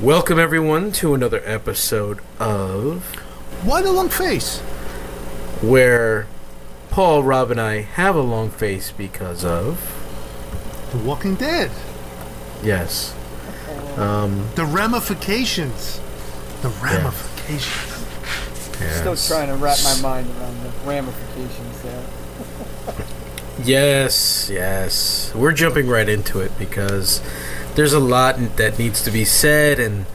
Welcome everyone to another episode of Why the Long Face? Where Paul, Rob, and I have a long face because of The Walking Dead. Yes. The ramifications. The ramifications. Yes. Still trying to wrap my mind around the ramifications there. Yes. We're jumping right into it because there's a lot that needs to be said, and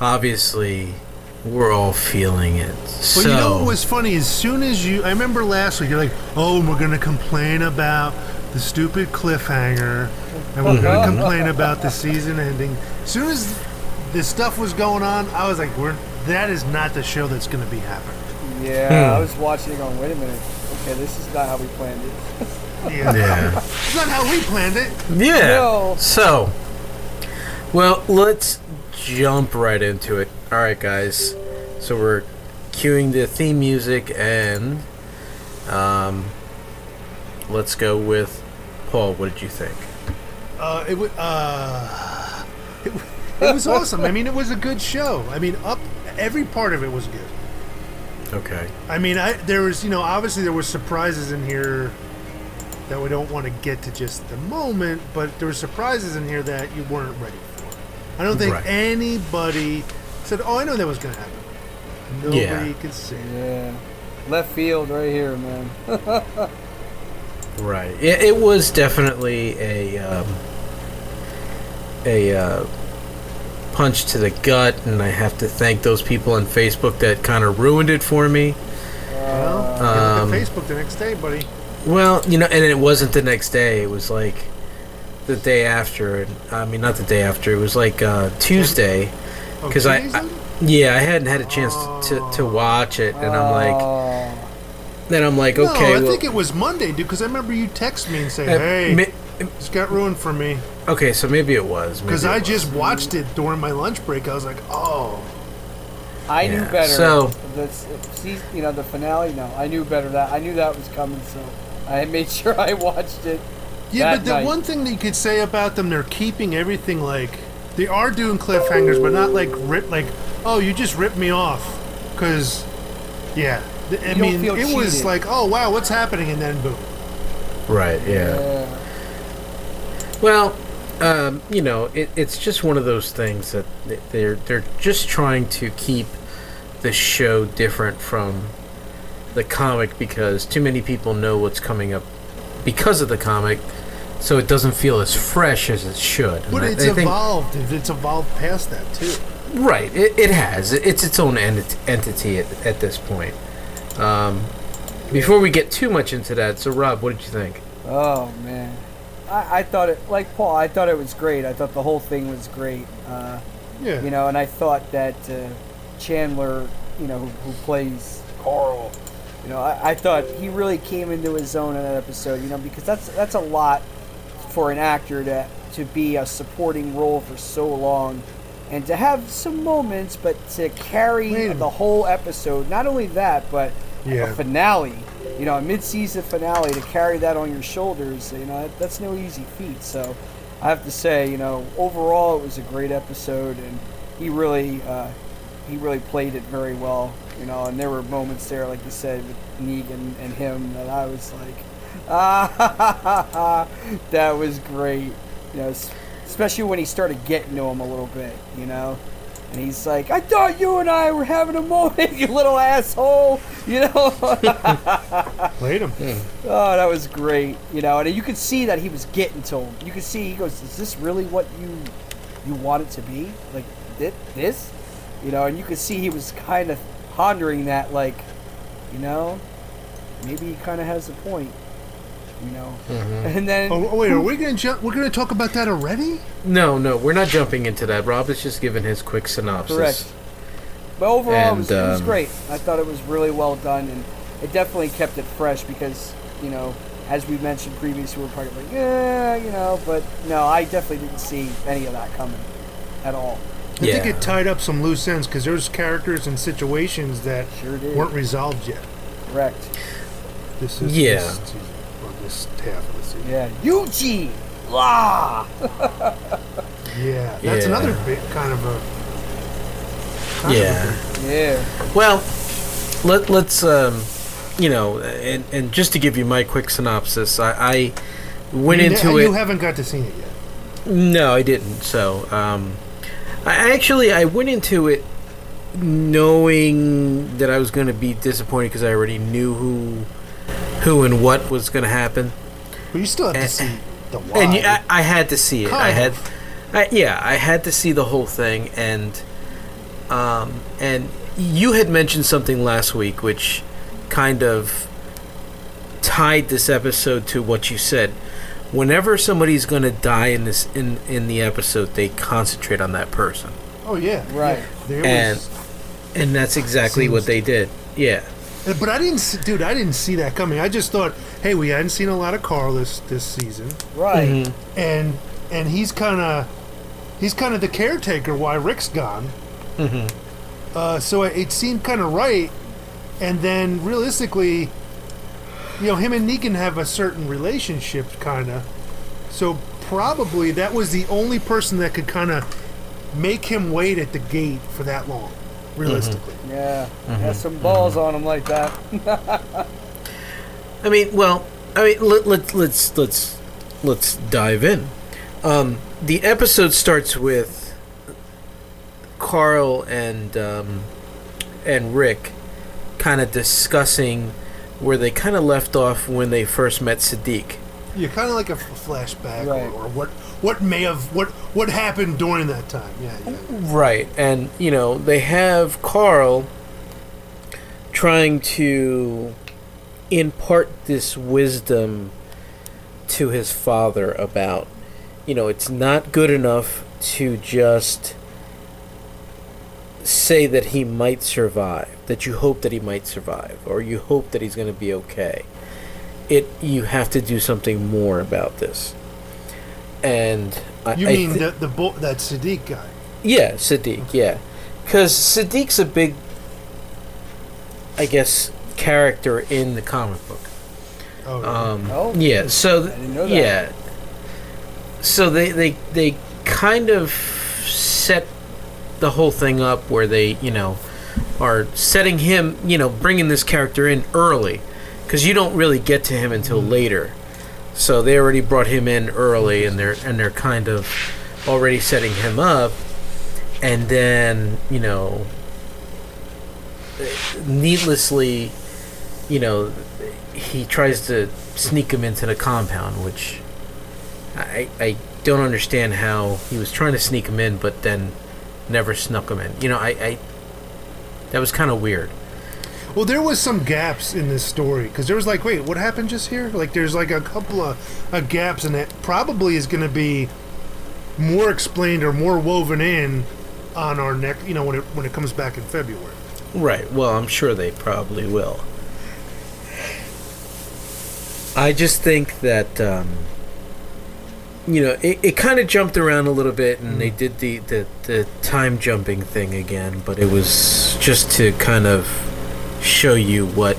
obviously we're all feeling it. Well, you know what was funny? As soon as I remember last week, you're like, oh, and we're going to complain about the stupid cliffhanger, and we're going to complain about the season ending. As soon as this stuff was going on, I was like, that is not the show that's going to be happening. Yeah, I was watching it going, wait a minute. Okay, this is not how we planned it. Yeah. It's not how we planned it. Yeah. No. So, well, let's jump right into it. All right, guys. So we're cueing the theme music, and let's go with Paul. What did you think? It was awesome. I mean, it was a good show. I mean, every part of it was good. Okay. I mean, there was, obviously there were surprises in here that we don't want to get to just the moment, but there were surprises in here that you weren't ready for. I don't think anybody said, oh, I know that was going to happen. Nobody could say it. Yeah. Left field right here, man. Right. It was definitely a punch to the gut, and I have to thank those people on Facebook that kind of ruined it for me. Well, look at Facebook the next day, buddy. Well, and it wasn't the next day. It was like the day after. I mean, not the day after. It was like Tuesday, because I hadn't had a chance to watch it, and I'm like, okay. No, I think it was Monday, dude. Because I remember you text me and say, "Hey, this got ruined for me." Okay, so maybe it was. Because I just watched it during my lunch break. I was like, oh. I knew better. So, the finale. No, I knew better. I knew that was coming, so I made sure I watched it. Yeah, but the one thing that you could say about them, they're keeping everything they are doing cliffhangers, but not oh, you just ripped me off. Because, I mean, it cheated. was like, oh wow, what's happening, and then boom. Right. Yeah. Well. It's just one of those things that they're just trying to keep the show different from the comic because too many people know what's coming up because of the comic, so it doesn't feel as fresh as it should. But it's evolved. It's evolved past that too. Right. It has. It's its own entity at this point. Before we get too much into that, so Rob, what did you think? Oh man. I thought it, like Paul, I thought it was great. I thought the whole thing was great. And I thought that Chandler, who plays Carl, I thought he really came into his own in that episode, because that's a lot for an actor to be a supporting role for so long and to have some moments, but to carry the whole episode, not only that, but a finale. A mid-season finale, to carry that on your shoulders, that's no easy feat. So I have to say, overall it was a great episode, and he really played it very well. And there were moments there, like you said, with Negan and him, that I was like, that was great. Especially when he started getting to him a little bit, And he's like, I thought you and I were having a moment, you little asshole, Played him. Oh, that was great, And you could see that he was getting to him. You could see, he goes, is this really what you want it to be? Like, this? And you could see he was kind of pondering that, like, maybe he kind of has a point. And then wait, are we gonna jump? We're gonna talk about that already? No, we're not jumping into that. Rob is just giving his quick synopsis. Correct. But overall, it was great. I thought it was really well done, and it definitely kept it fresh because, as we mentioned previously, we were probably like, but no, I definitely didn't see any of that coming at all. I think it tied up some loose ends because there's characters and situations that weren't resolved yet. Correct. This is this half of the season. Yeah, Eugene! Blah! Yeah, that's another big kind of a Yeah. Well, let's and just to give you my quick synopsis, I went into it. You haven't got to see it yet. No, I didn't. So, I went into it knowing that I was going to be disappointed because I already knew who and what was going to happen. But you still have to see the why. And I had to see it. I had to see the whole thing, and you had mentioned something last week, which kind of tied this episode to what you said. Whenever somebody's going to die in the episode, they concentrate on that person. Oh yeah, right. Yeah. And that's exactly what they did. Yeah. But I didn't see that coming. I just thought, hey, we hadn't seen a lot of Carl this season, right? Mm-hmm. And he's kind of the caretaker while Rick's gone. Mm-hmm. So it seemed kind of right. And then realistically, him and Negan have a certain relationship, kind of. So probably that was the only person that could kind of make him wait at the gate for that long, realistically. Mm-hmm. Yeah, has some balls on him like that. Let's dive in. The episode starts with Carl and Rick kind of discussing where they kind of left off when they first met Siddiq. Yeah, kind of like a flashback, right. or what happened during that time. Yeah. Right, and they have Carl trying to impart this wisdom to his father about, it's not good enough to just say that he might survive, that you hope that he might survive, or you hope that he's going to be okay. You have to do something more about this. And that Siddiq guy? Yeah, Siddiq. Yeah, because Siddiq's a big, I guess, character in the comic book. Oh. Yeah. So I didn't know that. yeah. So they kind of set the whole thing up where they are setting him, bringing this character in early, because you don't really get to him until later. So they already brought him in early, and they're kind of already setting him up, and then needlessly, he tries to sneak him into the compound, which I don't understand how he was trying to sneak him in, but then never snuck him in. That was kind of weird. Well, there was some gaps in this story, because there was like, wait, what happened just here? Like, there's like a couple of gaps, and it probably is going to be more explained or more woven in on our next, when it comes back in February. Right. Well, I'm sure they probably will. I just think that it kind of jumped around a little bit, and they did the time jumping thing again, but it was just to kind of show you what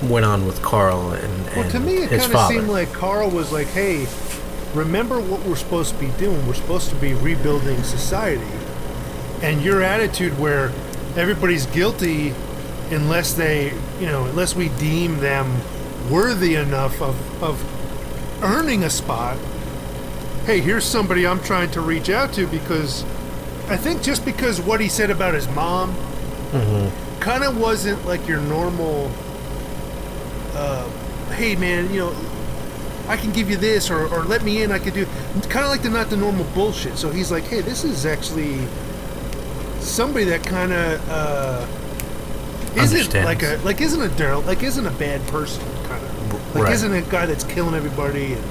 went on with Carl and well, to me, it his kind of father. seemed like Carl was like, hey, remember what we're supposed to be doing? We're supposed to be rebuilding society. And your attitude where everybody's guilty unless unless we deem them worthy enough of earning a spot. Hey, here's somebody I'm trying to reach out to, because I think just because what he said about his mom kind of wasn't like your normal, hey man, I can give you this, or let me in, I could do, kind of like not the normal bullshit. So he's like, hey, this is actually somebody that kind of isn't isn't a bad person, kind of like, isn't a guy that's killing everybody and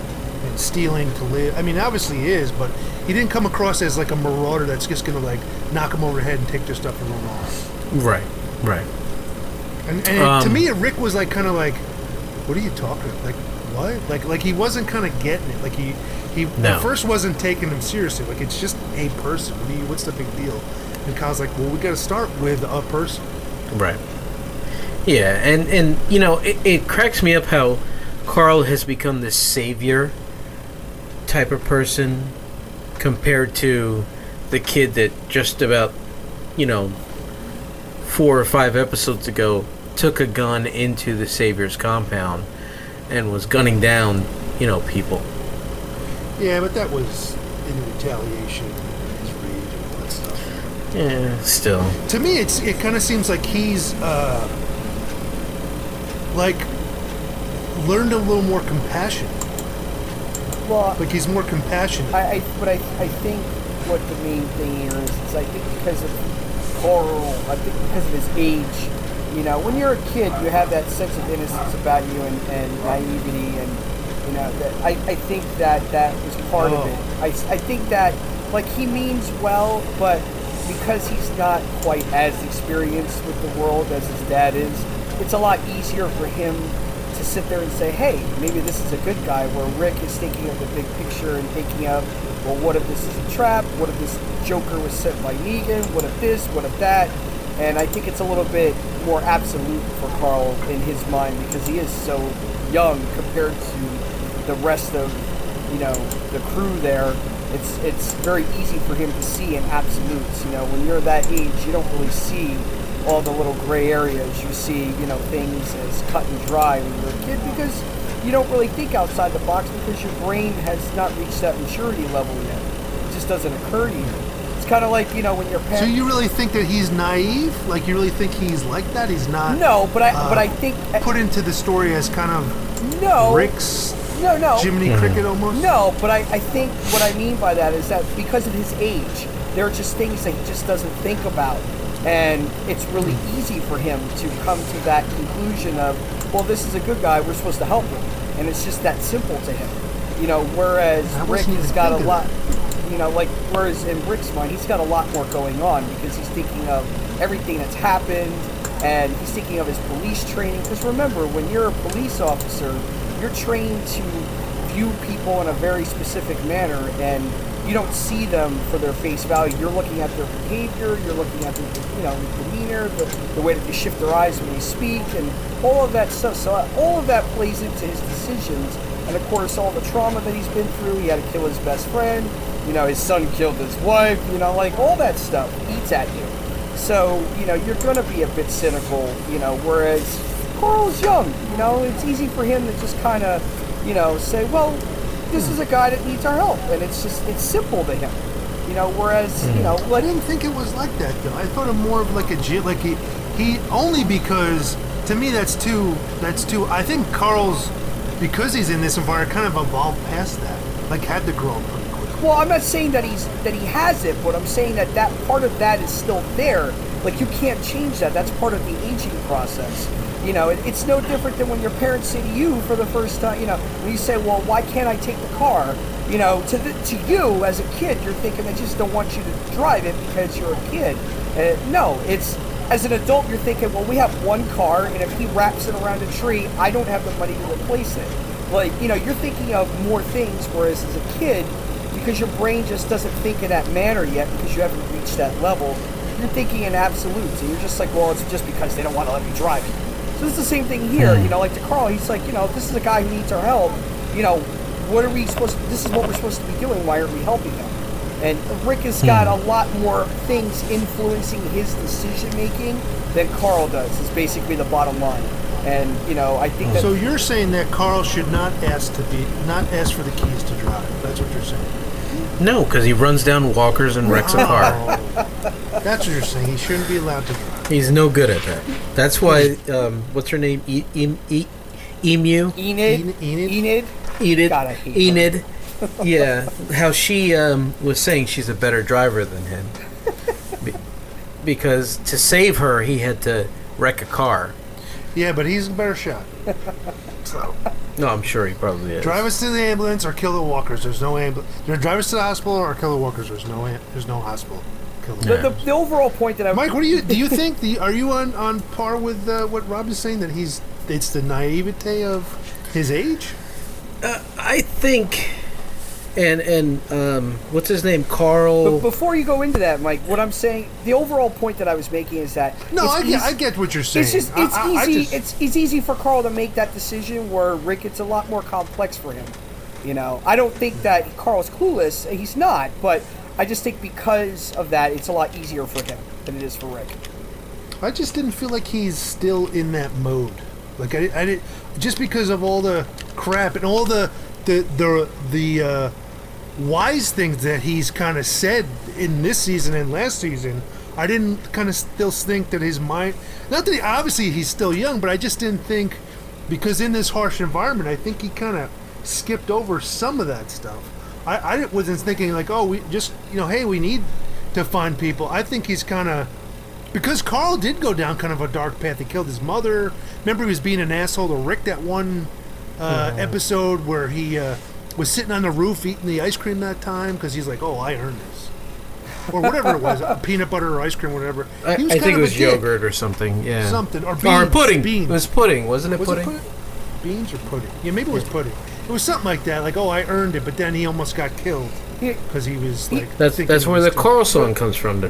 stealing to live. I mean, obviously he is, but he didn't come across as like a marauder that's just gonna like knock them over the head and take their stuff and run off. Right. And to me, Rick was like kind of like, what are you talking about? Like, what? Like he wasn't kind of getting it. Like he at first wasn't taking him seriously. Like, it's just a person. What's the big deal? And Kyle's like, well, we got to start with a person. Right. Yeah, and it cracks me up how Carl has become this savior type of person compared to the kid that just about, 4 or 5 episodes ago took a gun into the Savior's compound and was gunning down, people. Yeah, but that was in retaliation for his rage and all that stuff. Yeah, still. To me, it kind of seems like he's learned a little more compassion. Well, like he's more compassionate. But I think what the main thing here is I think because of Carl, I think because of his age, when you're a kid, you have that sense of innocence about you and naivety, and that I think that was part of it. I think that he means well, but because he's not quite as experienced with the world as his dad is, it's a lot easier for him to sit there and say, hey, maybe this is a good guy, where Rick is thinking of the big picture and thinking of, well, what if this is a trap? What if this Joker was sent by Negan? What if this? What if that? And I think it's a little bit more absolute for Carl in his mind because he is so young compared to the rest of, the crew there. It's very easy for him to see in absolutes. When you're that age, you don't really see all the little gray areas. You see, things as cut and dry when you're a kid because you don't really think outside the box because your brain has not reached that maturity level yet. It just doesn't occur to you. It's kind of like, when your parents... So you really think that he's naive? Like, you really think he's like that? He's not... No, but I think... Put into the story as kind of... No. Rick's... No. Jiminy Cricket almost? No, but I think what I mean by that is that because of his age, there are just things that he just doesn't think about. And it's really easy for him to come to that conclusion of, well, this is a good guy, we're supposed to help him. And it's just that simple to him. Whereas Rick has got a lot, whereas in Rick's mind, he's got a lot more going on because he's thinking of everything that's happened and he's thinking of his police training. Because remember, when you're a police officer, you're trained to view people in a very specific manner and you don't see them for their face value. You're looking at their behavior, you're looking at their demeanor, the way that they shift their eyes when they speak, and all of that stuff. So all of that plays into his decisions. And of course, all the trauma that he's been through, he had to kill his best friend, his son killed his wife, all that stuff eats at you. So, you're going to be a bit cynical, whereas Carl's young, it's easy for him to just kind of, say, well, this is a guy that needs our help, and it's simple to him, whereas, I didn't think it was like that, though. I thought of more of like he only because, to me, that's too, I think Carl's, because he's in this environment, kind of evolved past that, had to grow up pretty quick. Well, I'm not saying that he has it, but I'm saying that part of that is still there. You can't change that. That's part of the aging process. It's no different than when your parents say to you for the first time, when you say, well, why can't I take the car? To you as a kid, you're thinking they just don't want you to drive it because you're a kid. No, it's, as an adult, you're thinking, well, we have one car, and if he wraps it around a tree, I don't have the money to replace it. You're thinking of more things, whereas as a kid, because your brain just doesn't think in that manner yet because you haven't reached that level, you're thinking in absolutes, and you're just like, well, it's just because they don't want to let me drive it. So it's the same thing here, to Carl, he's like, this is a guy who needs our help, what are we supposed to, this is what we're supposed to be doing, why aren't we helping him? And Rick has got a lot more things influencing his decision-making than Carl does, is basically the bottom line. And, I think that... So you're saying that Carl should not ask for the keys to drive, that's what you're saying? No, because he runs down walkers and wrecks a car. That's what you're saying. He shouldn't be allowed to drive. He's no good at that. That's why, what's her name? Emu? Enid? God, I hate Enid. Yeah, how she was saying she's a better driver than him. Because to save her, he had to wreck a car. Yeah, but he's a better shot. So. No, I'm sure he probably is. Drive us to the ambulance or kill the walkers. There's no ambulance. Drive us to the hospital or kill the walkers. There's no hospital. Kill the walkers. The overall point that Mike, do you think are you on par with what Rob is saying, that it's the naivete of his age? I think, and what's his name, Carl. But before you go into that, Mike, what I'm saying, the overall point that I was making is that I get what you're saying. It's easy for Carl to make that decision, where Rick, it's a lot more complex for him. I don't think that Carl's clueless. He's not, but I just think because of that, it's a lot easier for him than it is for Rick. I just didn't feel like he's still in that mode. Like I did, just because of all the crap and all the wise things that he's kind of said in this season and last season. I didn't kind of still think that his mind. Not that obviously he's still young, but I just didn't think, because in this harsh environment, I think he kind of skipped over some of that stuff. I wasn't thinking like, oh, we just, hey, we need to find people. I think he's kind of, because Carl did go down kind of a dark path. He killed his mother. Remember, he was being an asshole to Rick that one episode where he was sitting on the roof eating the ice cream that time because he's like, oh, I earned this. Or whatever it was, peanut butter or ice cream, whatever. I think it was yogurt or something, yeah. Something. Or beans. Or pudding. Beans. It was pudding, wasn't it? Was pudding? it beans or pudding? Yeah, maybe it was pudding. It was something like that, like, oh, I earned it, but then he almost got killed because he was like. That's where the Carl song comes from. The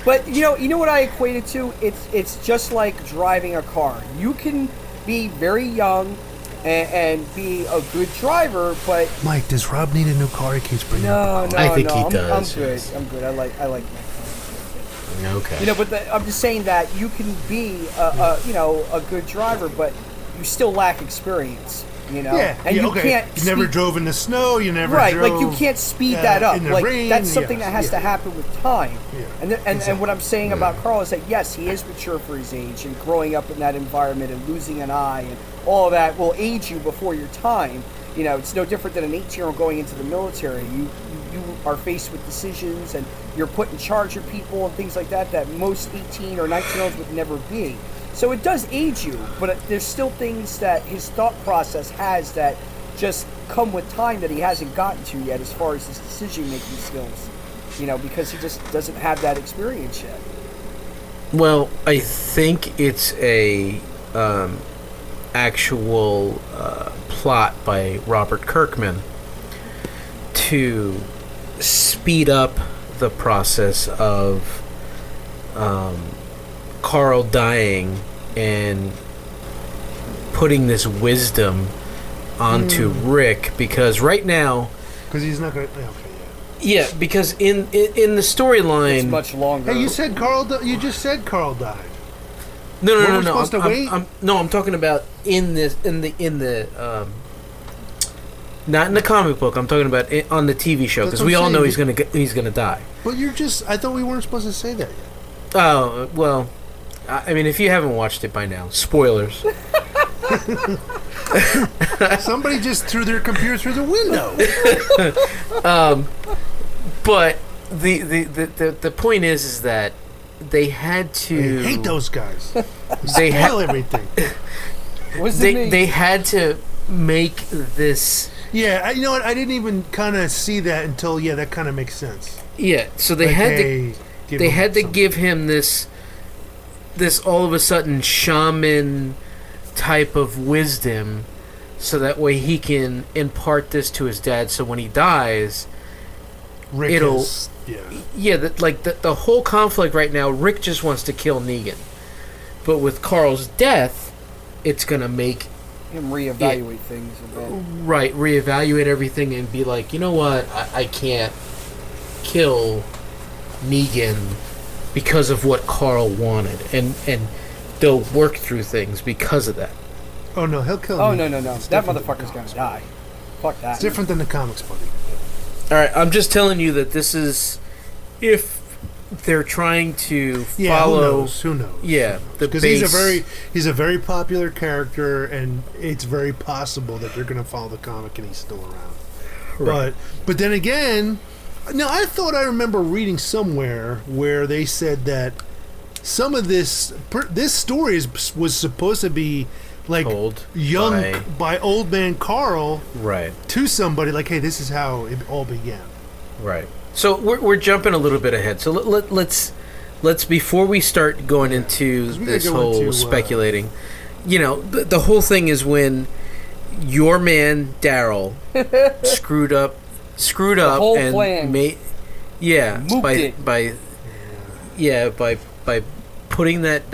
But you know what I equate it to? It's just like driving a car. You can be very young and be a good driver, but Mike, does Rob need a new car? He keeps bringing up. No, I think he I'm does. good. Yes. I'm good. I like my car. Okay. But I'm just saying that you can be a good driver, but you still lack experience. Yeah, and you okay. can't. You never drove in the snow. You never right, drove, like you can't speed that up. In the Like rain, that's something that has to happen with time. Yeah. And what I'm saying about Carl is that yes, he is mature for his age, and growing up in that environment and losing an eye and all that will age you before your time. It's no different than an 18-year-old going into the military. You are faced with decisions, and you're put in charge of people and things like that most 18 or 19-year-olds would never be. So it does age you, but there's still things that his thought process has that just come with time that he hasn't gotten to yet as far as his decision-making skills, because he just doesn't have that experience yet. Well, I think it's a actual plot by Robert Kirkman to speed up the process of Carl dying and putting this wisdom onto Rick, because right now, because he's not going to. Okay, yeah, because in the storyline, it's much longer. Hey, you said Carl. You just said Carl died. No. Supposed to wait? I'm talking about in the not in the comic book. I'm talking about on the TV show, because we all know he's gonna die. But I thought we weren't supposed to say that yet. Oh well, I mean, if you haven't watched it by now, spoilers. Somebody just threw their computer through the window. But the point is that they had to. I hate those guys. They spoil everything. They had to make this. Yeah, you know what? I didn't even kind of see that until that kind of makes sense. Yeah, so they had to give him this all of a sudden shaman type of wisdom, so that way he can impart this to his dad. So when he dies, the whole conflict right now, Rick just wants to kill Negan, but with Carl's death, it's gonna make him reevaluate things a bit. Right, reevaluate everything and be like, you know what, I can't kill Negan because of what Carl wanted, and they'll work through things because of that. Oh no, he'll kill. Oh no, that motherfucker's gonna die. Fuck that. It's different than the comics, buddy. All right, I'm just telling you that this is, if they're trying to follow. Who knows? Yeah, because he's a very popular character, and it's very possible that they're going to follow the comic and he's still around. Right. But then again, now I thought I remember reading somewhere where they said that some of this story was supposed to be like told by old man Carl, right, to somebody, like, hey, this is how it all began. Right. So we're jumping a little bit ahead. So let's before we start going into this whole speculating, the whole thing is when your man Daryl screwed up and plan. by putting that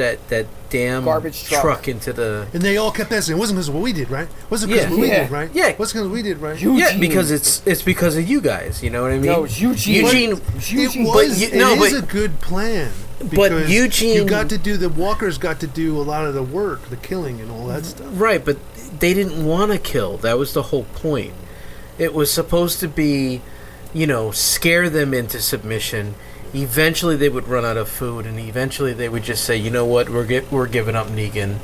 damn garbage truck into the... And they all kept asking, it wasn't because of what we did, right? Wasn't because of what we did, right? Yeah. Wasn't because we did, right? Eugene. Yeah, because it's because of you guys, you know what I mean? No, it's Eugene. It is a good plan. But Eugene... The walkers got to do a lot of the work, the killing and all that stuff. Right, but they didn't want to kill. That was the whole point. It was supposed to be, scare them into submission. Eventually they would run out of food, and eventually they would just say, you know what, we're giving up Negan,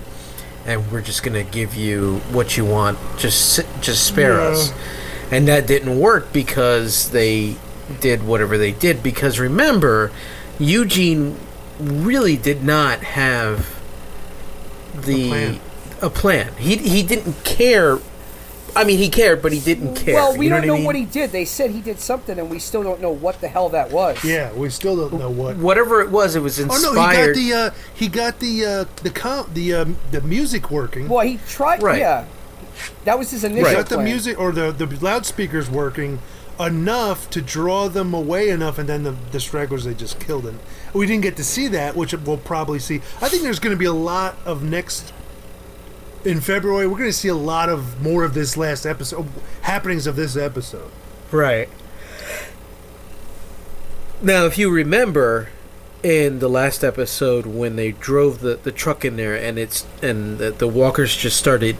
and we're just going to give you what you want. Just spare us. And that didn't work because they did whatever they did. Because remember, Eugene really did not have a plan. He didn't care. I mean, he cared, but he didn't care. Well, we don't know what he did. They said he did something, and we still don't know what the hell that was. Yeah, we still don't know what. Whatever it was inspired. Oh no, he got the music working. Well, he tried. Right. Yeah, that was his initial. He got the plan. music or the loudspeakers working enough to draw them away enough, and then the stragglers, they just killed him. We didn't get to see that, which we'll probably see. I think there's going to be a lot of in February, we're going to see a lot of more of this last episode, happenings of this episode. Right. Now, if you remember, in the last episode when they drove the truck in there and the walkers just started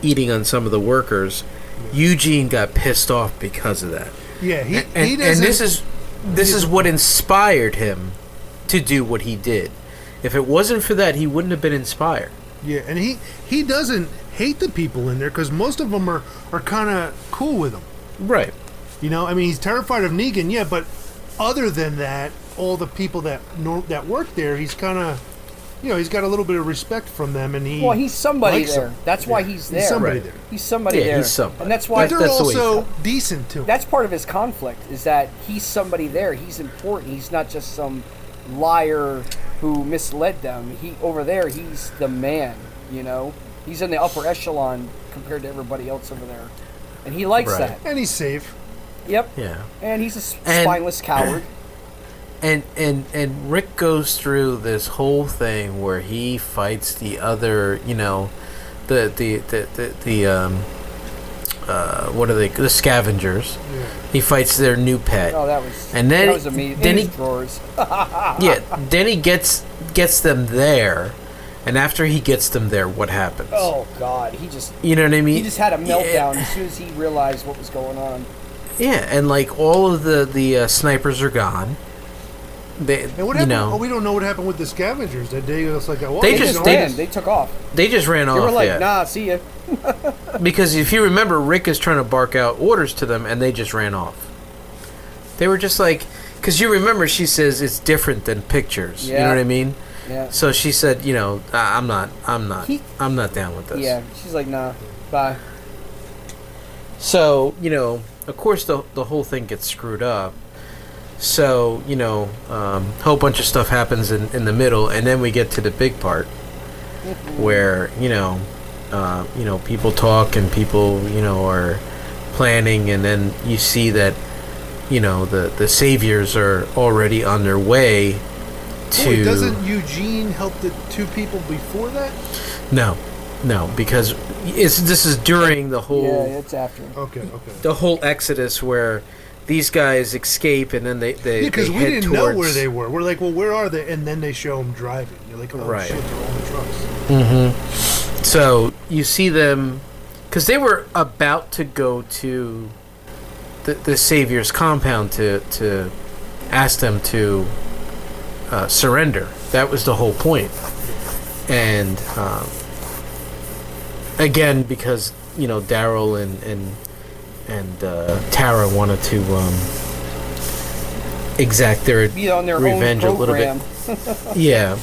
eating on some of the workers, Eugene got pissed off because of that. Yeah, and this is what inspired him to do what he did. If it wasn't for that, he wouldn't have been inspired. Yeah, and he doesn't hate the people in there because most of them are kind of cool with him. Right. I mean, he's terrified of Negan, yeah, but other than that, all the people that work there, he's kind of, he's got a little bit of respect from them, and he's somebody there. Them. That's why he's there. He's somebody there. He's somebody there. He's somebody. And that's why they're also decent to him. That's part of his conflict, is that he's somebody there. He's important. He's not just some liar who misled them. Over there, he's the man, He's in the upper echelon compared to everybody else over there. And he likes that. And he's safe. Yep. Yeah. And he's a spineless coward. And Rick goes through this whole thing where he fights the other, what are they? The scavengers. Yeah. He fights their new pet. Oh, that was amazing. Then drawers. Yeah. Then he gets them there, and after he gets them there, what happens? Oh God, he just. You know what I mean? He just had a meltdown as soon as he realized what was going on. Yeah, and all of the snipers are gone. And what happened? We don't know what happened with the scavengers. Did they just they took off. They just ran off. They were like, nah, see ya. Because if you remember, Rick is trying to bark out orders to them, and they just ran off. They were just like, because you remember, she says it's different than pictures. Yeah. You know what I mean? Yeah. So she said, I'm not down with this. Yeah. She's like, nah, bye. So of course the whole thing gets screwed up. So, a whole bunch of stuff happens in the middle, and then we get to the big part where, people talk and people, are planning, and then you see that, the saviors are already on their way to... Wait, doesn't Eugene help the two people before that? No, because this is during the whole... Yeah, it's after. Okay. The whole exodus where... These guys escape, and then they because we didn't know where they were. We're like, well, where are they? And then they show them driving. You're like, oh right. Shit, they're on the trucks. Mm-hmm. So you see them, because they were about to go to the Savior's compound to ask them to surrender. That was the whole point. And again, because Daryl and Tara wanted to exact their revenge a little bit. Yeah.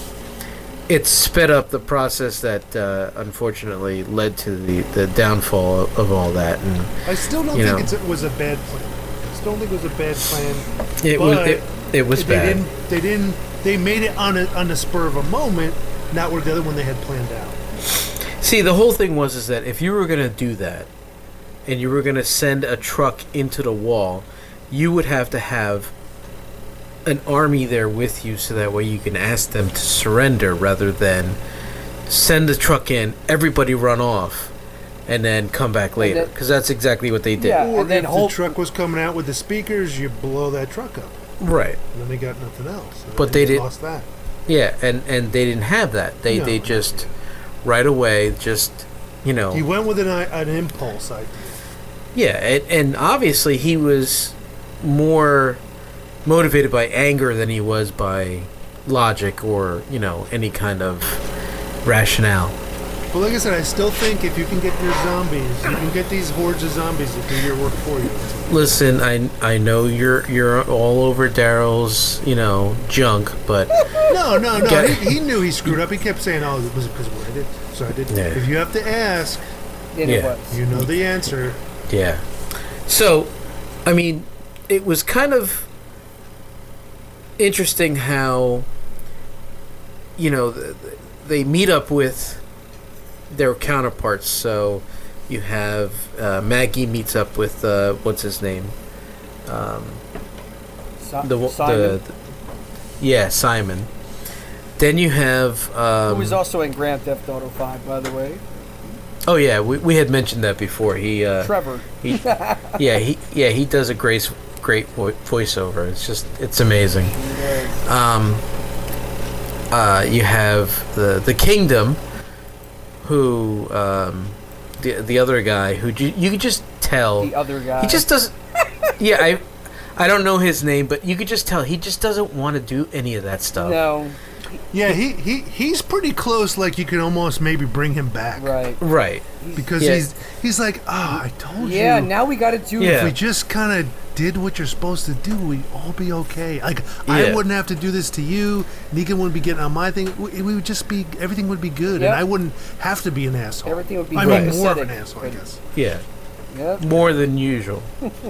It sped up the process that unfortunately led to the downfall of all that. And I still don't think it was a bad plan. I still don't think it was a bad plan. It was bad. They made it on the spur of a moment, not where the other one they had planned out. See, the whole thing was that if you were going to do that, and you were going to send a truck into the wall, you would have to have an army there with you so that way you can ask them to surrender rather than send the truck in, everybody run off, and then come back later. Because that's exactly what they did. Yeah, Or and then if the truck was coming out with the speakers, you blow that truck up. Right. And then they got nothing else. But they did lost that. Yeah, and they didn't have that. They just right away just He went with an impulse idea. Yeah, and obviously he was more motivated by anger than he was by logic or any kind of rationale. Well, like I said, I still think if you can get your zombies, you can get these hordes of zombies to do your work for you. Listen, I know you're all over Daryl's junk, but no. He knew he screwed up. He kept saying, "Oh, it was because of what I did." So I did. Yeah. If you have to ask, you know the answer. Yeah. So, I mean, it was kind of interesting how they meet up with their counterparts. So you have Maggie meets up with what's his name? Simon. Simon. Then you have who was also in Grand Theft Auto 5, by the way. Oh yeah, we had mentioned that before. Trevor. He does a great voiceover. It's amazing. You have the Kingdom, who the other guy who you could just tell the other guy he just doesn't. Yeah, I don't know his name, but you could just tell he just doesn't want to do any of that stuff. No. Yeah, he's pretty close. Like you can almost maybe bring him back. Right. Because he's like, I told you. Yeah, now we got to do. If we just kind of did what you're supposed to do, we'd all be okay. Like I wouldn't have to do this to you. Negan wouldn't be getting on my thing. We would just be. Everything would be good, and I wouldn't have to be an asshole. Everything would be. I mean, more of an asshole, I guess. Yeah. Yep. More than usual.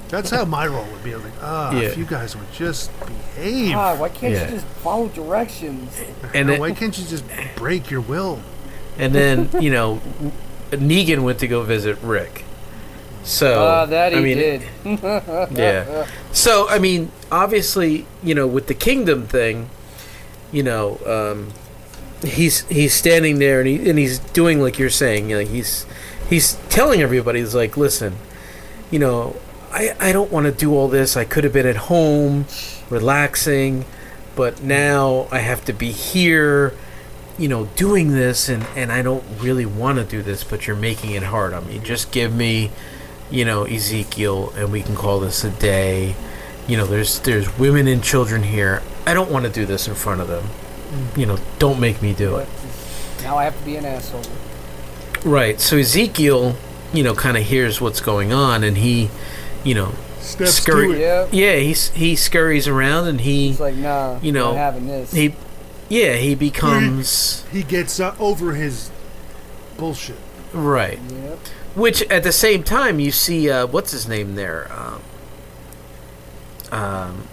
That's how my role would be. I was like, if you guys would just behave. Why can't you just follow directions? And why can't you just break your will? And then, Negan went to go visit Rick. So that he did. Yeah. So, I mean, obviously, with the Kingdom thing, he's standing there and he's doing like you're saying, he's telling everybody, he's like, listen, I don't want to do all this. I could have been at home relaxing, but now I have to be here, doing this, and I don't really want to do this, but you're making it hard on me. Just give me, Ezekiel, and we can call this a day. There's women and children here. I don't want to do this in front of them. Don't make me do it. Now I have to be an asshole. Right. So Ezekiel, kind of hears what's going on, and he, steps to it. Yeah, he scurries around, and he's like, nah, not having this. He becomes. He gets over his bullshit. Right. Yep. Which at the same time you see what's his name there.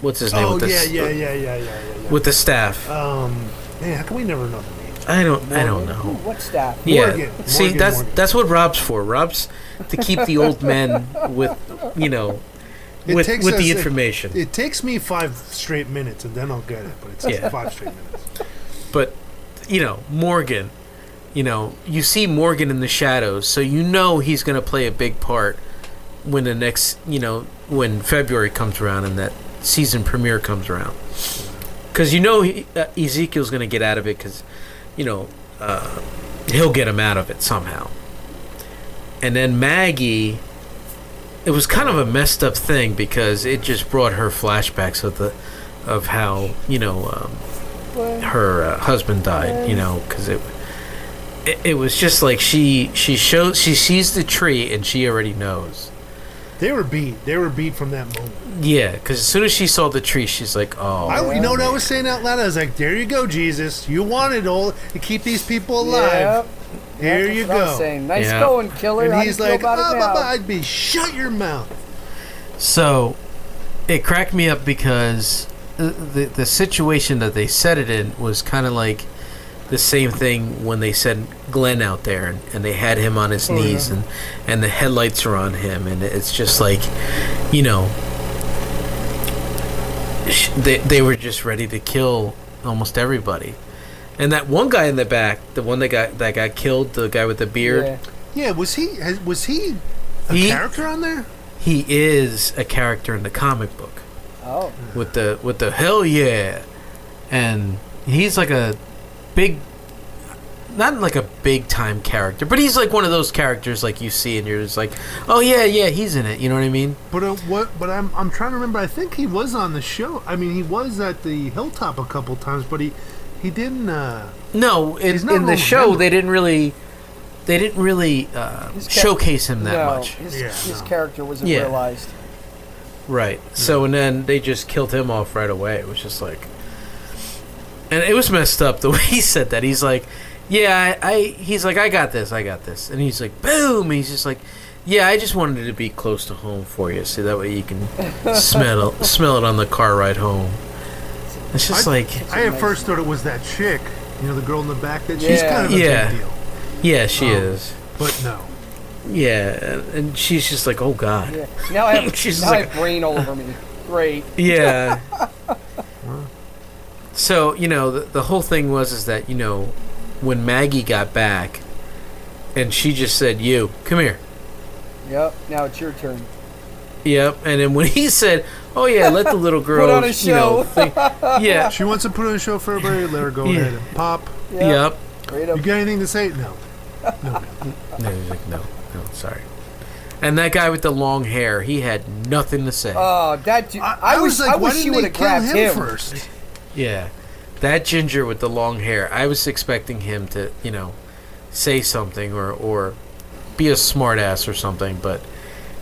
What's his name? Oh with yeah. With the staff. Man, how can we never know the name? I don't know. What staff? Yeah. Morgan. See, Morgan. that's what Rob's for. Rob's to keep the old men with with the information. It takes me 5 straight minutes and then I'll get it, but it's 5 straight minutes. But Morgan, you see Morgan in the shadows, so he's going to play a big part when the next, when February comes around and that season premiere comes around. Because Ezekiel's going to get out of it because, he'll get him out of it somehow. And then Maggie, it was kind of a messed up thing because it just brought her flashbacks of how, her husband died, because it was just like she sees the tree and she already knows. They were beat from that moment. Yeah, because as soon as she saw the tree, she's like, oh. You know what I was saying out loud? I was like, there you go, Jesus. You wanted all to keep these people alive. Yep. Here you go. I was saying. Nice going, killer. And he's like, I'd be shut your mouth. So it cracked me up because the situation that they set it in was kind of like the same thing when they sent Glenn out there and they had him on his knees and the headlights are on him, and it's just like, they were just ready to kill almost everybody. And that one guy in the back, the one that got killed, the guy with the beard. Yeah, was he a character on there? He is a character in the comic book. Oh. With the hell yeah. And he's like a big, not like a big time character, but he's like one of those characters like you see and you're just like, oh yeah, he's in it. You know what I mean? But I'm trying to remember. I think he was on the show. I mean, he was at the Hilltop a couple times, but he didn't. No, in the show they didn't really showcase him that much. His character wasn't realized. Right. So and then they just killed him off right away. It was just like, and it was messed up the way he said that. He's like, yeah, he's like, I got this, and he's like, boom. And he's just like, yeah, I just wanted it to be close to home for you, so that way you can smell it on the car ride home. It's just I at first thought it was that chick, the girl in the back. That she's kind of a big deal. Yeah, she is. But no. Yeah, and she's just like, oh god. Yeah. Now I have brain all over me. Great. Yeah. So the whole thing was that when Maggie got back, and she just said, "You come here." Yep. Now it's your turn. Yep. And then when he said, "Oh yeah, let the little girl put on a show," yeah, she wants to put on a show for everybody. Let her go ahead and pop. Yep. You got anything to say? No. No, he's like, no, sorry. And that guy with the long hair, he had nothing to say. Oh, that I was like, why didn't they kill him first? Yeah, that ginger with the long hair. I was expecting him to, say something or be a smart ass or something, but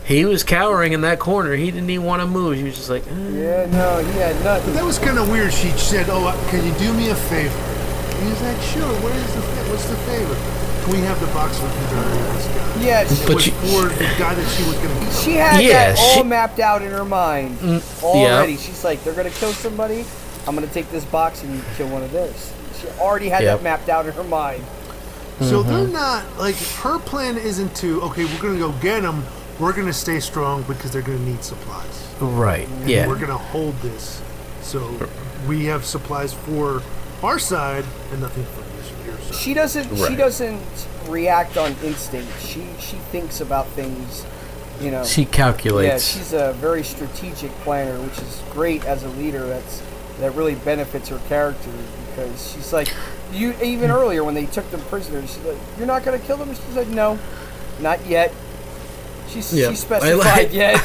he was cowering in that corner. He didn't even want to move. He was just like, yeah, no, he had nothing. But that was kind of weird. She said, "Oh, can you do me a favor?" And he's like, "Sure. What's the favor? Can we have the box with the guy?" Yeah, for the guy that she was going to kill. She had that all mapped out in her mind already. She's like, they're going to kill somebody. I'm going to take this box and kill one of theirs. She already had that mapped out in her mind. So they're not, like, her plan isn't to, okay, we're going to go get them. We're going to stay strong because they're going to need supplies. Right, and we're going to hold this. So we have supplies for our side and nothing for your side. She doesn't react on instinct. She thinks about things, She calculates. Yeah, she's a very strategic planner, which is great as a leader. That really benefits her character because she's like, even earlier when they took them prisoners, she's like, "You're not going to kill them?" She said, "No, not yet." She specified yet.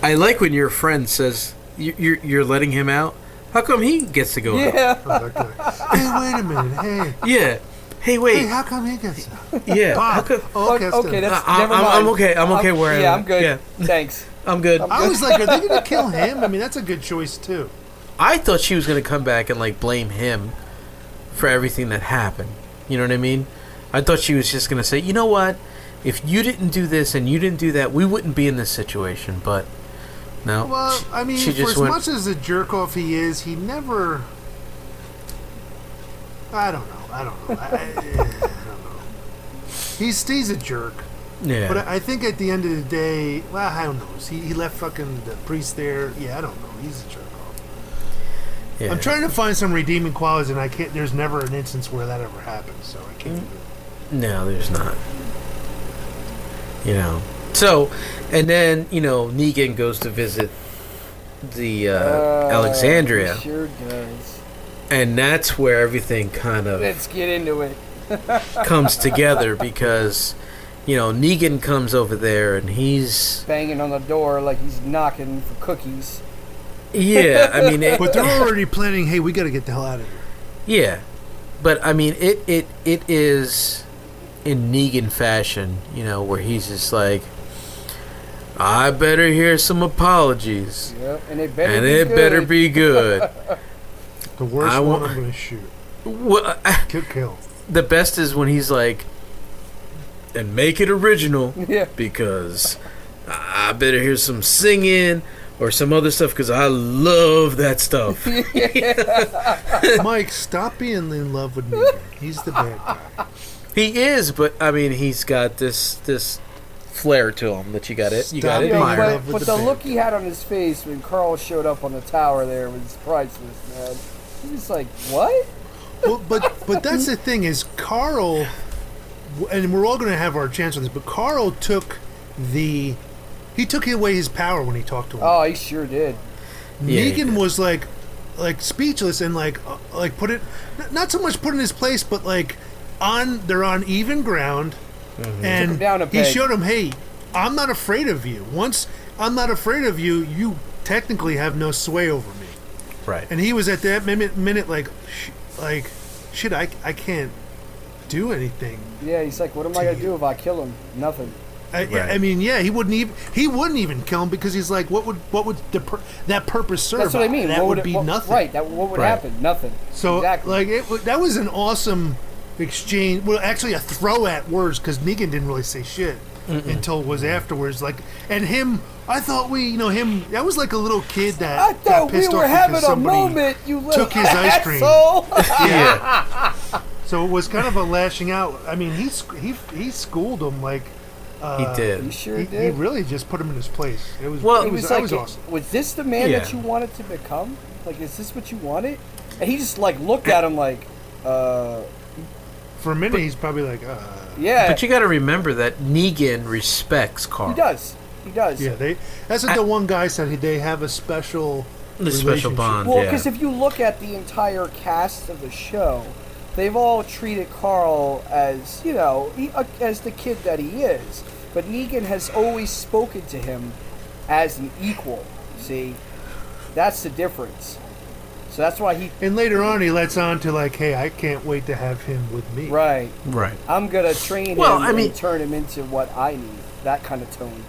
I like when your friend says you're letting him out. How come he gets to go out? Hey, wait a minute. Hey. Yeah. Hey, wait. Hey, how come he gets out? Yeah. How come? Okay, that's never mind. I'm okay. I'm okay where I am. Yeah, I'm good. Yeah. Thanks. I'm good. I was like, are they going to kill him? I mean, that's a good choice, too. I thought she was going to come back and, like, blame him for everything that happened. You know what I mean? I thought she was just going to say, you know what? If you didn't do this and you didn't do that, we wouldn't be in this situation. But, no. Well, I mean, for as much as a jerk-off he is, he never... I don't know. I don't know. He's a jerk. Yeah. But I think at the end of the day, well, I don't know. He left fucking the priest there. Yeah, I don't know. He's a jerk off. Yeah. I'm trying to find some redeeming qualities, and I can't. There's never an instance where that ever happened, so I can't do it. No, there's not. So, and then Negan goes to visit the Alexandria. Sure does. And that's where everything kind of let's get into it. comes together because Negan comes over there and he's banging on the door like he's knocking for cookies. Yeah, I mean, but they're already planning. Hey, we got to get the hell out of here. Yeah, but I mean, it is in Negan fashion, where he's just like, I better hear some apologies. Yep, and it better be good. The worst one I'm going to shoot. Well, kill. The best is when he's like, and make it original, yeah, because I better hear some singing or some other stuff because I love that stuff. Mike, stop being in love with me. He's the bad guy. He is, but I mean, he's got this flair to him that you got to admire. But the look he had on his face when Carl showed up on the tower there was priceless, man. He's like, what? But that's the thing is Carl, and we're all going to have our chance with this, but Carl took away his power when he talked to him. Oh, he sure did. Negan was like speechless and like put it, not so much put in his place, but like they're on even ground, and he showed him, hey, I'm not afraid of you. Once I'm not afraid of you, you technically have no sway over me. Right. And he was at that minute like shit, I can't do anything. Yeah, he's like, what am I gonna do if I kill him? Nothing. I mean, yeah, he wouldn't even kill him because he's like, what would that purpose serve? That's what I mean. That would be nothing. Right. What would happen? Nothing. So exactly. That was an awesome exchange. Well, actually, a throw at words because Negan didn't really say shit until it was afterwards. Like, and him, I thought him. That was like a little kid that I got thought we pissed were off having because a somebody moment. You little took his ice cream. asshole. Yeah. So it was kind of a lashing out. I mean, he schooled him like. He did. He sure did. He really just put him in his place. It was awesome. Was this the man that you wanted to become? Like, is this what you wanted? And he just like looked at him like, For a minute, he's probably like, yeah. But you got to remember that Negan respects Carl. He does. Yeah, that's what the one guy said. They have a special bond. Well, because if you look at the entire cast of the show, they've all treated Carl as, as the kid that he is. But Negan has always spoken to him as an equal. See, that's the difference. So that's why And later on, he lets on to like, hey, I can't wait to have him with me. Right. I'm gonna train him and turn him into what I need. That kind of tone.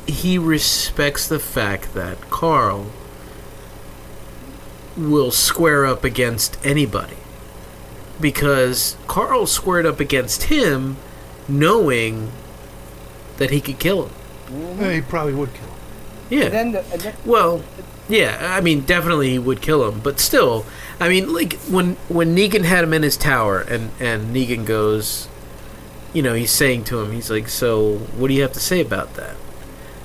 He respects the fact that Carl will square up against anybody. Because Carl squared up against him knowing that he could kill him. Mm-hmm. He probably would kill him. Yeah. Well, yeah, I mean, definitely he would kill him. But still, I mean, like, when Negan had him in his tower and Negan goes, he's saying to him, he's like, so what do you have to say about that?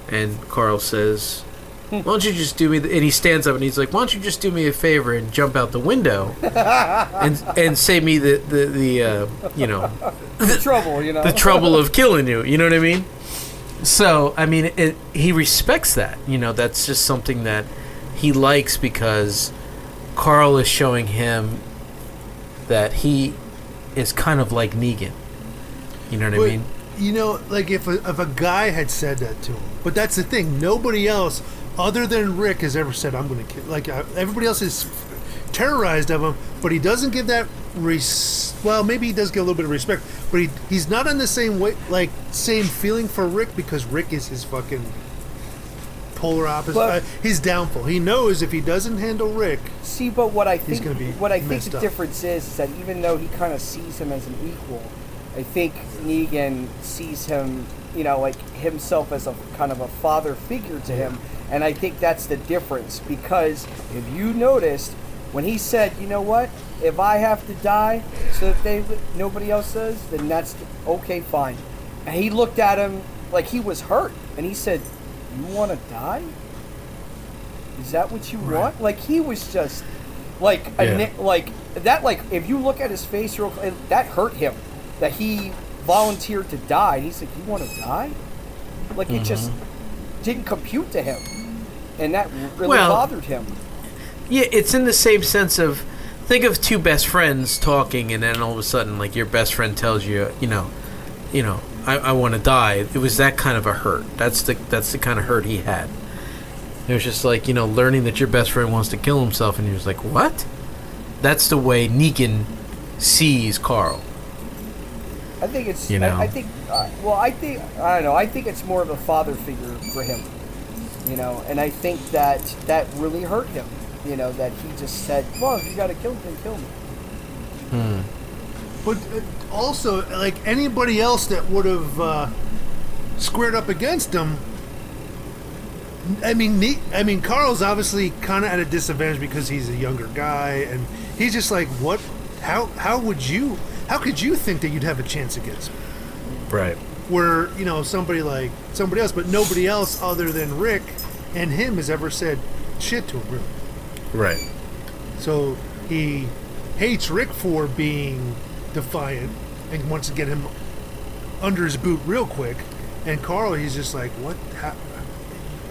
And Carl says, why don't you just do me... And he stands up and he's like, why don't you just do me a favor and jump out the window and save me the trouble, the trouble of killing you. You know what I mean? So, I mean, he respects that. That's just something that he likes because Carl is showing him that he is kind of like Negan. You know what I mean? Like if a guy had said that to him, but that's the thing. Nobody else, other than Rick, has ever said, "I'm going to kill." Like everybody else is terrorized of him, but he doesn't give that. Well, maybe he does get a little bit of respect, but he's not on the same way, like same feeling for Rick because Rick is his fucking polar opposite. His downfall. He knows if he doesn't handle Rick, but what I think the difference is that even though he kind of sees him as an equal, I think Negan sees him, like himself as a kind of a father figure to him, and I think that's the difference because if you noticed when he said, you know what, if I have to die so that nobody else does, then that's okay, fine. And he looked at him like he was hurt, and he said, "You want to die? Is that what you want?" Like he was just like like that. Like if you look at his face, that hurt him. That he volunteered to die. And he's like, "You want to die?" Like it just didn't compute to him, and that really bothered him. Yeah, it's in the same sense of, think of two best friends talking, and then all of a sudden, like, your best friend tells you, I want to die. It was that kind of a hurt. That's the kind of hurt he had. It was just like, learning that your best friend wants to kill himself, and you're just like, what? That's the way Negan sees Carl. I think it's. I think. I don't know. I think it's more of a father figure for him. And I think that really hurt him. That he just said, "Well, if you got to kill him, then kill me." But also, like anybody else that would have squared up against him. I mean, Carl's obviously kind of at a disadvantage because he's a younger guy, and he's just like, "What? How could you think that you'd have a chance against me?" Right. Where somebody else, but nobody else other than Rick and him has ever said shit to him, really. Right. So he hates Rick for being defiant and wants to get him under his boot real quick. And Carl, he's just like, what?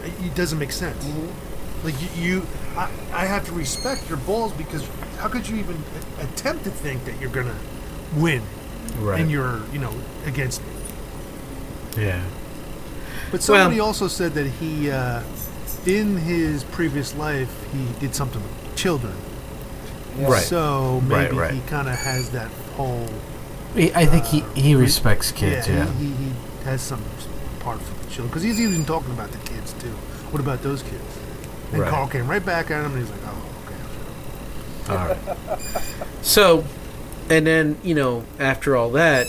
It doesn't make sense. Like I have to respect your balls, because how could you even attempt to think that you're gonna win? Right. And you're, against me. Yeah. But somebody also said that he, in his previous life, he did something with children. Yeah. Right. So maybe Right. he kind of has that whole. I think he respects kids. Yeah. He has some part for the children, because he's even talking about the kids too. What about those kids? And Right. Carl came right back at him, and he's like, "Oh, okay." All right. So, and then after all that,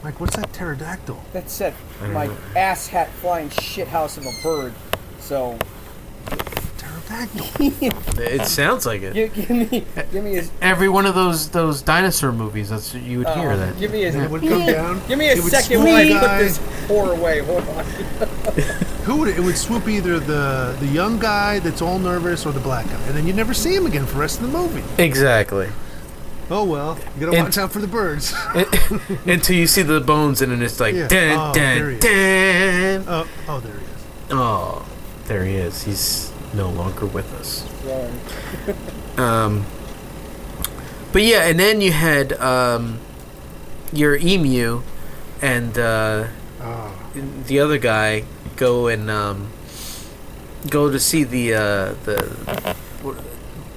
Like, what's that pterodactyl? That's it. I don't My know. ass hat flying shit house of a bird. So Pterodactyl. it sounds like it. give me his. Every one of those dinosaur movies, that's what you would hear that. Give me his. It would come down. Give me a it would second swoop while I the put guy. this whore away. Hold on. It would swoop either the young guy that's all nervous or the black guy, and then you never see him again for the rest of the movie. Exactly. Oh well, you gotta watch out for the birds. Until you see the bones, and then it's like, Yeah. dun, Oh, there he dun, dun. Oh, there he is. Oh, there he is. He's no longer with us. Sorry. But yeah, and then you had your emu and the other guy go to see the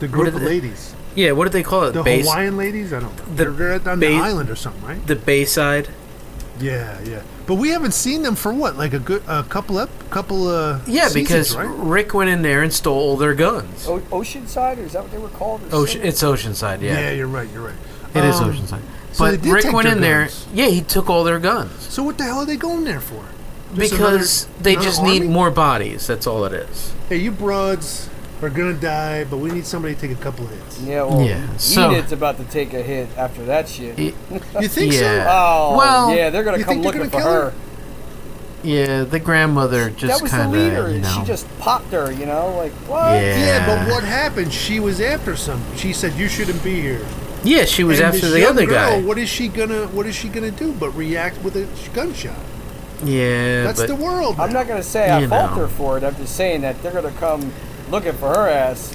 group did of they- ladies. yeah, what did they call it? The Hawaiian ladies? I don't know. They're on the island or something, right? The Bayside. Yeah. But we haven't seen them for what, like a couple of Yeah, seasons, because right? Rick went in there and stole all their guns. Oceanside, or is that what they were called? It's Oceanside, yeah. Yeah, you're right. It is Oceanside. so they But did Rick take went their in there. guns. Yeah, he took all their guns. So what the hell are they going there for? Because they another just need army? more bodies. That's all it is. Hey, you broads are gonna die, but we need somebody to take a couple hits. Yeah, well, Yeah, so- Enid's about to take a hit after that shit. You think Yeah. so? Oh, Well, yeah, they're gonna you come think they're looking gonna for kill her. her? Yeah, the grandmother That just was the kind leader, of, and she just popped her. Like what? Yeah. Yeah, but what happened? She was after something. She said you shouldn't be here. Yeah, she was And after this the young other girl, guy. What is she gonna do but react with a gunshot? Yeah, That's but the world. I'm now. not gonna say I You fault know. her for it. I'm just saying that they're gonna come looking for her ass.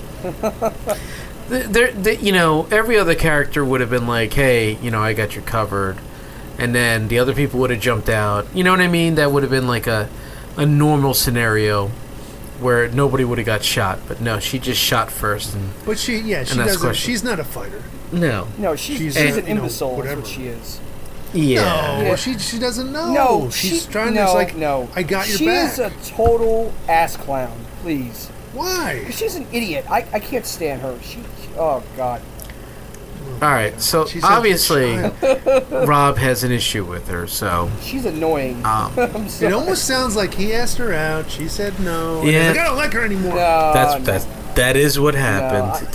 every other character would have been like, "Hey, I got you covered," and then the other people would have jumped out. You know what I mean? That would have been like a normal scenario where nobody would have got shot. But no, she just shot first, and But she that's doesn't. question. She's not a fighter. no, No, she's She's, an imbecile. That's whatever. what she is. yeah, No, Yeah. she doesn't know. No, she's trying no, to. It's like, no. I got your She's back. a total ass clown. Please, Why? she's an idiot. I can't stand her. She oh god. All right, so She's a obviously child. Rob has an issue with her. So She's annoying. I'm It sorry. almost sounds like he asked her out. She said no. and he's Yeah. like, I don't like her anymore. No, that is what happened.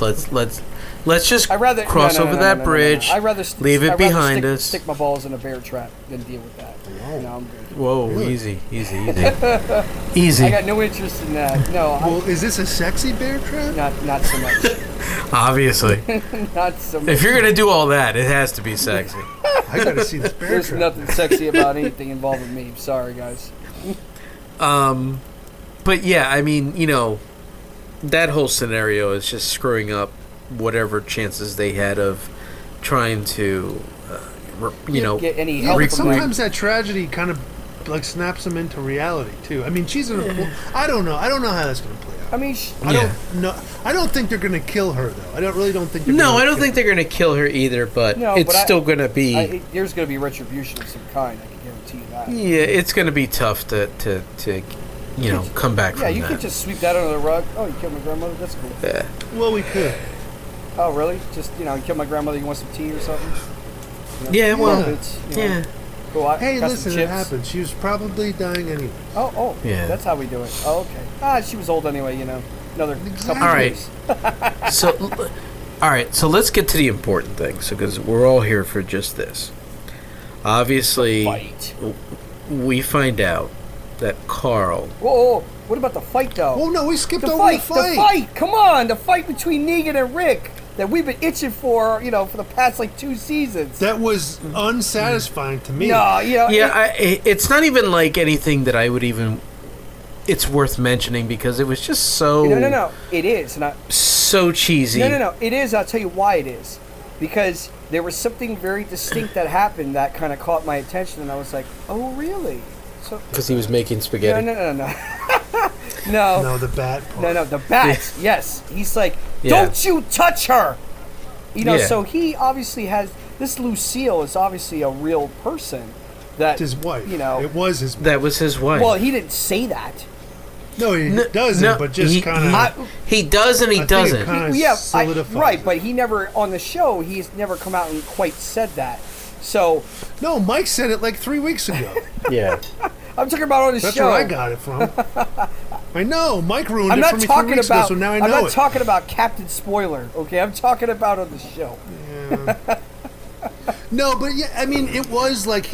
Let's just I'd rather cross no, over no, that no, bridge. I'd rather leave it I'd rather behind us. Stick my balls in a bear trap than deal with that. Whoa. No, I'm good. Whoa, Really? easy. I Easy. got no interest in that. No, Well, is this a sexy bear trap? not so much. Obviously. Not so much. If you're going to do all that, it has to be sexy. I gotta see this bear There's trap. nothing sexy about anything involving me. Sorry, guys. But yeah, I mean, that whole scenario is just screwing up whatever chances they had of trying to, Get any Yeah, help but from sometimes that tragedy kind of like snaps them into reality too. I mean, she's in a. I don't know. I don't know how that's gonna play out. I mean, I don't know. I don't think they're gonna kill her though. I don't think. They're No, gonna I don't kill think they're going to kill her either, but No, it's but still going to be... there's going to be retribution of some kind. I can guarantee you that. yeah, it's going to be tough to come back Yeah, from you that. could just sweep that under the rug. Oh, you killed my grandmother? That's cool. Yeah. her. Well, we could. Oh, really? Just, you killed my grandmother. You want some tea or something? Yeah, well, It's, yeah. Cool. I Hey, got listen, some it chips. happened. She was probably dying anyway. Oh, Yeah. That's how we do it. Oh, okay. She was old anyway, Another couple All of right. years. So let's get to the important things, because we're all here for just this. Obviously, Fight. we find out that Carl... Whoa, What about the fight, though? Oh no, we skipped The over fight. The fight. Come on, the fight between Negan and Rick that we've been itching for, for the past like 2 seasons. That was unsatisfying to me. No, it's not even like anything that I would even. It's worth mentioning because it was just so. No. It is not so cheesy. No. It is. I'll tell you why it is. Because there was something very distinct that happened that kind of caught my attention, and I was like, "Oh, really?" So because he was making spaghetti. No. No, the bat part. No, the bat. Yes, he's like, "Don't you touch her!" So he obviously has this. Lucille is obviously a real person. That's his wife. It was his wife. That was his wife. Well, he didn't say that. No, he doesn't, but just kind of... He does and he doesn't. Right, but he never, on the show, he's never come out and quite said that. So... No, Mike said it like 3 weeks ago. Yeah. I'm talking about on the That's show. where I got it from. I know, Mike ruined it for me 3 weeks ago, so now I know it. I'm not talking about Captain Spoiler, okay? I'm talking about on the show. Yeah. No, but yeah, I mean, it was like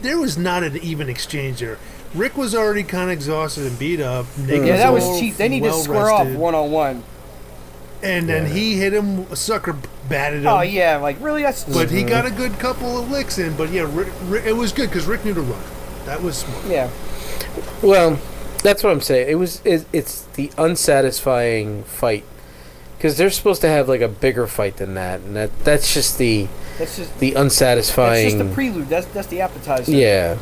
there was not an even exchange there. Rick was already kind of exhausted and beat up. Yeah, that was cheap. They need to square off one-on-one. And then he hit him, a sucker batted him. Oh, yeah, like, really? But he got a good couple of licks in. But yeah, Rick, it was good because Rick knew to run. That was smart. Yeah. Well, that's what I'm saying. It's the unsatisfying fight. Because they're supposed to have like a bigger fight than that, and that's just the unsatisfying. That's just the prelude. That's the appetizer. Yeah,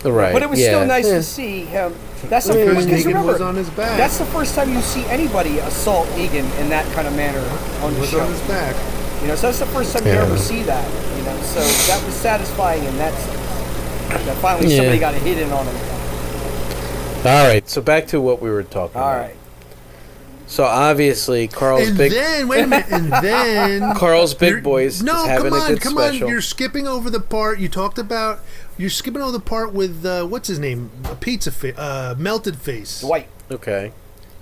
right. But it was still nice to see him. That's the first Negan was on his back. That's the first time you see anybody assault Negan in that kind of manner on the show. On his back. So that's the first time you ever see that. So that was satisfying in that sense. That finally somebody got a hit in on him. All right, so back to what we were talking about. All right. So obviously Carl's and big. Then wait a minute, and then Carl's Big Boys. is having a good come special. on! You're skipping over the part you talked about. You're skipping over the part with what's his name? Melted Face. Dwight. Okay.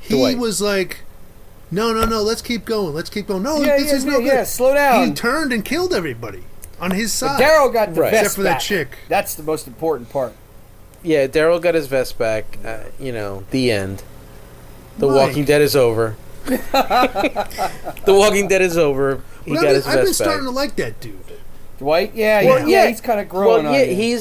He was like, no, let's keep going. No, this is no good. Yeah, slow down. He turned and killed everybody on his side. Daryl got the vest except for back. that chick. That's the most important part. Yeah, Daryl got his vest back. The end. The Mike. Walking Dead is over. The Walking Dead is over. He got his vest back. I've been starting to like that dude. Dwight? Yeah, he's kind of growing on you.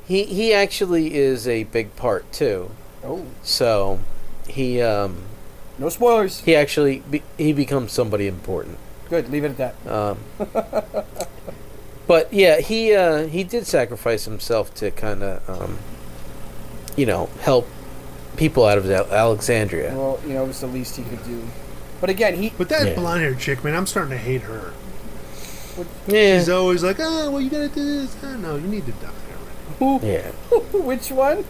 He actually is a big part too. Oh. So he no spoilers. He actually he becomes somebody important. Good, leave it at that. But yeah, he did sacrifice himself to kind of help people out of Alexandria. Well, it was the least he could do. But again, But that blonde-haired chick, man, I'm starting to hate her. Yeah. She's always like, well, you gotta do this. No, you need to die already. Yeah. Which one?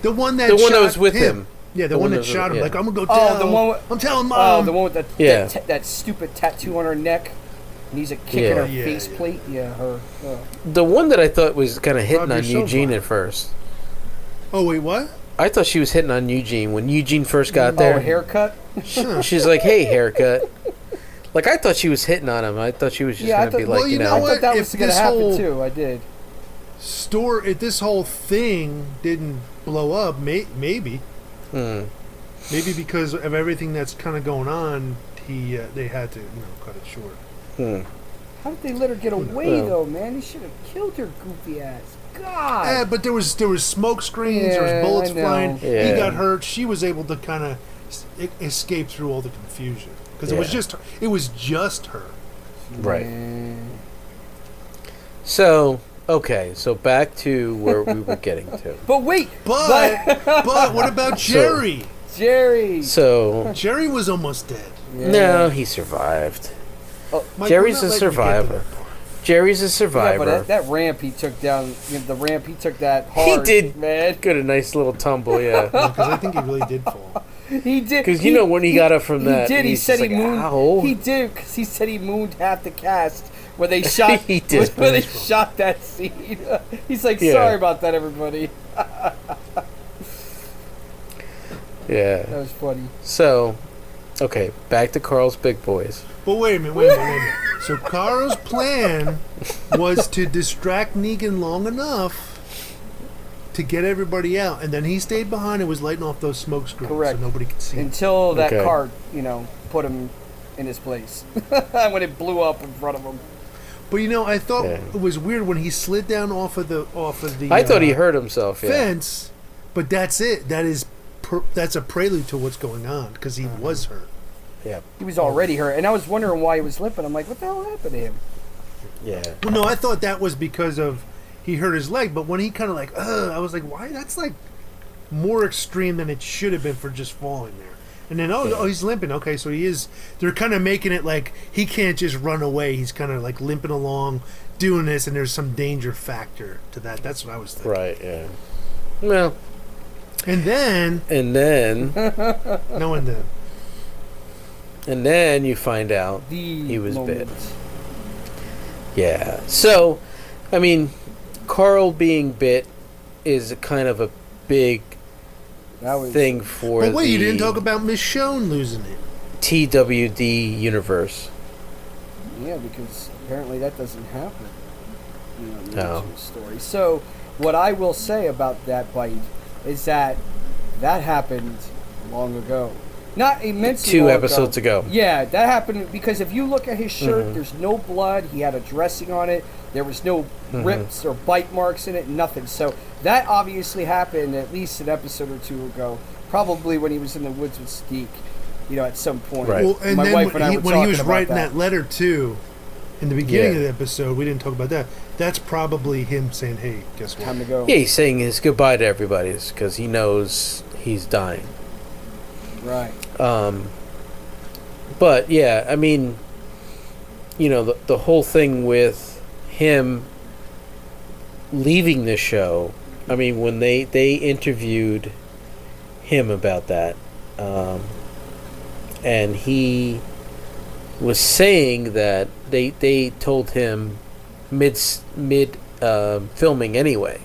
The one that was with him. Yeah, the one that shot him. Yeah. Like, I'm gonna go tell. I'm telling Mom. Oh, the one with that stupid tattoo on her neck. And he's kicking her faceplate. Yeah, her. The one that I thought was kind of hitting on Eugene at first. Oh, wait, what? I thought she was hitting on Eugene when Eugene first got there. Oh, haircut? She's like, hey, haircut. Like, I thought she was hitting on him. I thought she was just going to be like, well, you know I what? thought that was going to happen, too. I did. If this whole thing didn't blow up, maybe. Maybe because of everything that's kind of going on, they had to, cut it short. How did they let her get away, though, man? They should have killed her goofy ass. God. But there was smoke screens, there was bullets flying. Yeah. He got hurt. She was able to kind of escape through all the confusion because it was just her. Right. So back to where we were getting to. But wait. But what about Jerry? Jerry. So Jerry was almost dead. Yeah. No, he survived. Mike, Jerry's a survivor. Jerry's a survivor. Yeah, but that ramp he took down, that hard. He did, man. Got a nice little tumble, yeah. Because I think he really did fall. He did. Because when he got up from that, he did. He said he mooned. Ow. He did because he said he mooned half the cast when they shot. He did. When they shot that scene. He's like, sorry about that, everybody. Yeah. That was funny. So, okay, back to Carl's Big Boys. But wait a minute. So Carl's plan was to distract Negan long enough to get everybody out, and then he stayed behind and was lighting off those smoke screens Correct. so nobody could see him. Until that car, put him in his place when it blew up in front of him. But I thought it was weird when he slid down off of the. I thought he hurt himself. Fence, but that's it. That's a prelude to what's going on because he was hurt. Yeah, he was already hurt, and I was wondering why he was limping. I'm like, what the hell happened to him? Yeah. Well, no, I thought that was because of he hurt his leg, but when he kind of like, I was like, why? That's like more extreme than it should have been for just falling there. And then, he's limping. Okay, so he is. They're kind of making it like he can't just run away. He's kind of like limping along, doing this, and there's some danger factor to that. That's what I was thinking. Right. Yeah. Well. And then. No, and then. And then you find out he was bit. Yeah. So, I mean, Carl being bit is a kind of a big thing for But wait, you didn't talk about Michonne losing it. TWD universe. Yeah, because apparently that doesn't happen. In the story. So, what I will say about that bite is that happened long ago. Not immensely 2 long episodes ago. Yeah, that happened because if you look at his shirt, there's no blood. He had a dressing on it. There was no rips or bite marks in it, nothing. So that obviously happened at least an episode or 2 ago, probably when he was in the woods with Steak, at some point. Right. Well, and my wife and I were when he was writing that letter too, in the beginning of the episode, we didn't talk about that. That's probably him saying, "Hey, guess what? Time to go." Yeah, he's saying his goodbye to everybody because he knows he's dying. Right. But yeah, I mean, the whole thing with him leaving the show. I mean, when they interviewed him about that, and he was saying that they told him mid filming anyway,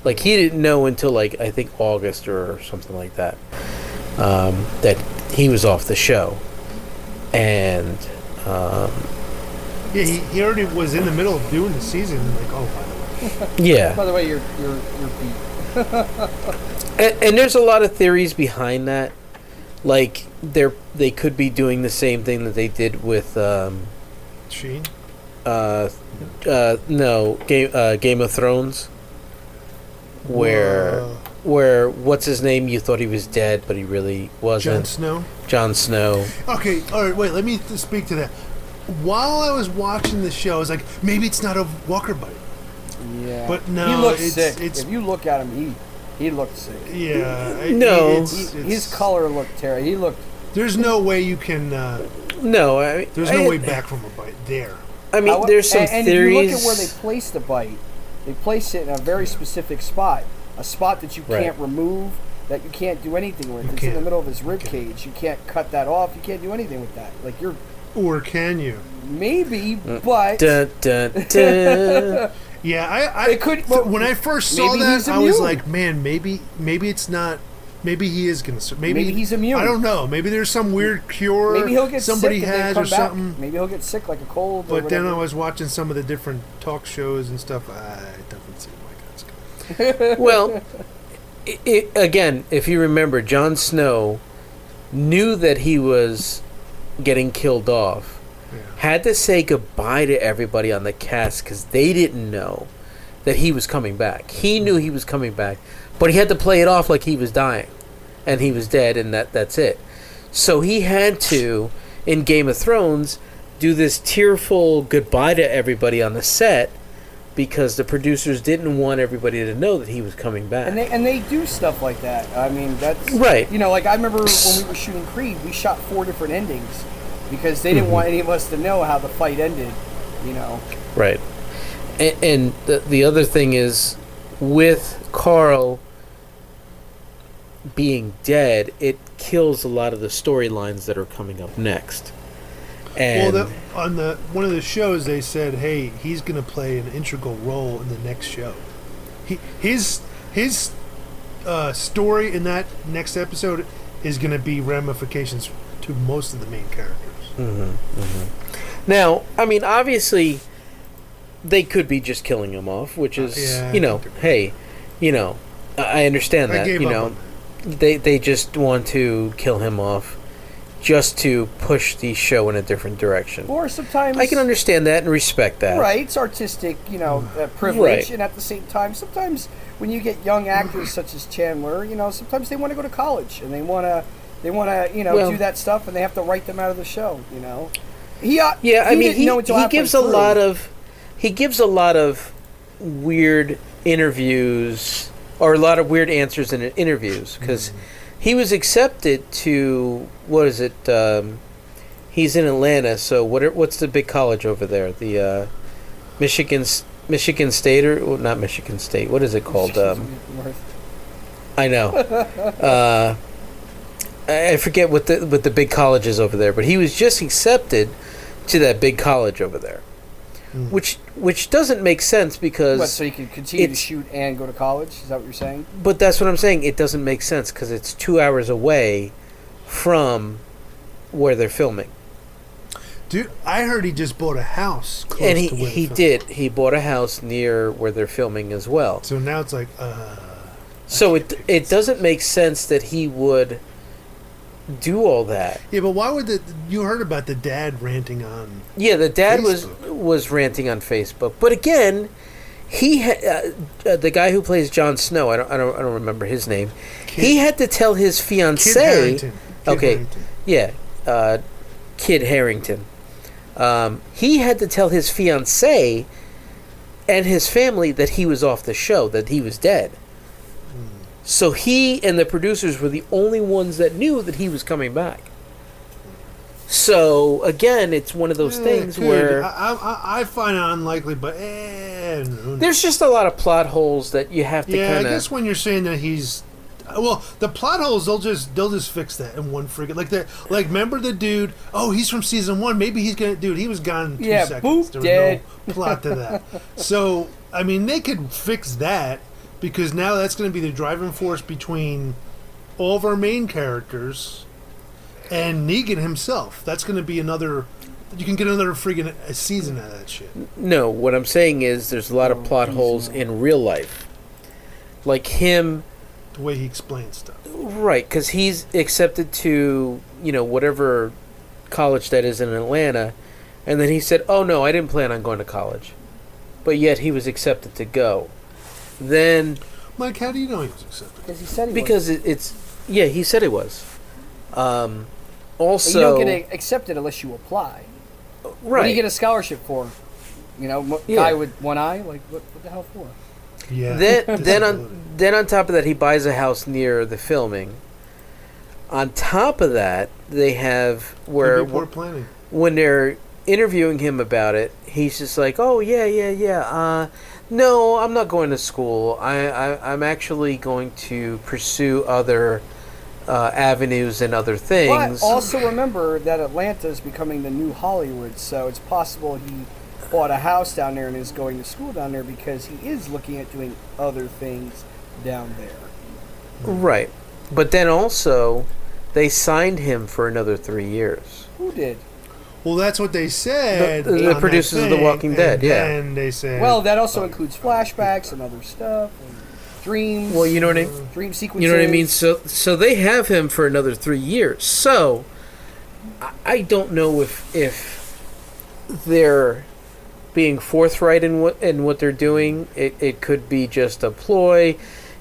like he didn't know until I think August or something like that. That he was off the show, and he already was in the middle of doing the season. Like, by the way, yeah. By the way, you're beat. and there's a lot of theories behind that. Like they could be doing the same thing that they did with Sheen. No, Game of Thrones, where what's his name? You thought he was dead, but he really wasn't. Jon Snow. Okay, all right. Wait, let me speak to that. While I was watching the show, I was like, maybe it's not a Walker bite. Yeah, but no, he looks sick. If you look at him, he looked sick. Yeah, his color looked terrible. He looked. There's no way you can. No, I mean, there's no way back from a bite there. I mean, there's some and theories. And if you look at where they place the bite, they place it in a very specific spot. A spot that you can't remove, that you can't do anything with. It's in the middle of his rib cage. You can't cut that off. You can't do anything with that. Like Or can you? Maybe, but. Dun, dun, dun. Yeah, it could. When I first saw that, I was like, man, maybe it's not. Maybe he is gonna. Maybe he's immune. I don't know. Maybe there's some weird cure. Maybe he'll get somebody sick has or something. Maybe he'll get sick like a cold. But then I was watching some of the different talk shows and stuff. It doesn't seem like that's good. Well, again, if you remember, Jon Snow knew that he was getting killed off. Yeah. Had to say goodbye to everybody on the cast because they didn't know that he was coming back. He knew he was coming back, but he had to play it off like he was dying and he was dead, and that's it. So he had to, in Game of Thrones, do this tearful goodbye to everybody on the set because the producers didn't want everybody to know that he was coming back. And they do stuff like that. I mean, that's right. Like I remember when we were shooting Creed, we shot 4 different endings because they didn't want any of us to know how the fight ended. Right. And the other thing is, with Carl being dead, it kills a lot of the storylines that are coming up next. And on one of the shows, they said, "Hey, he's going to play an integral role in the next show." His story in that next episode is going to be ramifications to most of the main characters. Mm-hmm, mm-hmm. Now, I mean, obviously, they could be just killing him off, which is, hey, I understand that. gave You up know, on they just want to kill him off, just to push the show in a different direction. Or sometimes I can understand that and respect that. Right, it's artistic, privilege, Right. and at the same time, sometimes when you get young actors such as Chandler, sometimes they want to go to college and they want to, Well- do that stuff, and they have to write them out of the show. Yeah, I mean, he gives a lot of. of weird interviews, or a lot of weird answers in interviews, because he was accepted to, what is it? He's in Atlanta, so what's the big college over there? The Michigan State, or well, not Michigan State? What is it called? I know. I forget what the big college is over there, but he was just accepted to that big college over there, which doesn't make sense because So you can continue to shoot and go to college? Is that what you're saying? But that's what I'm saying. It doesn't make sense because it's 2 hours away from where they're filming. Dude, I heard he just bought a house close And to where he they're did. He bought a house near where they're filming as well. So now it's like, So it doesn't make sense that he would do all that. yeah, but why would you heard about the dad ranting on? Yeah, the dad Facebook. was ranting on Facebook, but again, he the guy who plays Jon Snow. I don't remember his name. He had to tell his fiancee. Kid Harington. Harington. Yeah, Kid Harington. He had to tell his fiancee and his family that he was off the show, that he was dead. So he and the producers were the only ones that knew that he was coming back. So again, it's one of those things where I find it unlikely, but there's just a lot of plot holes that you have to yeah. kind I of. guess when you're saying that he's, well, the plot holes they'll just fix that in one friggin' like remember the dude? Oh, he's from season 1. Maybe he's gonna he was gone in 2 seconds. Boop, There was dead. no plot to that. So I mean, they could fix that because now that's going to be the driving force between all of our main characters and Negan himself. That's going to be another. You can get another friggin' season out of that shit. No, what I'm saying is there's a lot of plot holes in real life, like him. The way he explains stuff. Right, because he's accepted to, whatever college that is in Atlanta, and then he said, oh no, I didn't plan on going to college. But yet he was accepted to go. Then... Mike, how do you know he was accepted? Because he said he because was. he said he was. Also... But you don't get accepted unless you apply. Right. What do you get a scholarship for? Guy with one eye? Like, what the hell for? Yeah. Then on top of that, he buys a house near the filming. On top of that, they have where poor planning. When they're interviewing him about it, he's just like, "Oh yeah. No, I'm not going to school. I'm actually going to pursue other avenues and other things." But also remember that Atlanta is becoming the new Hollywood, so it's possible he bought a house down there and is going to school down there because he is looking at doing other things down there. Right. But then also, they signed him for another 3 years. Who did? Well, that's what they said. The on producers that of The thing, Walking Dead, yeah. And they said... Well, that also includes flashbacks and other stuff, and dreams. Well, you know what I mean? Dream sequences. You know what I mean? So they have him for another 3 years. So, I don't know if they're being forthright in what they're doing. It could be just a ploy,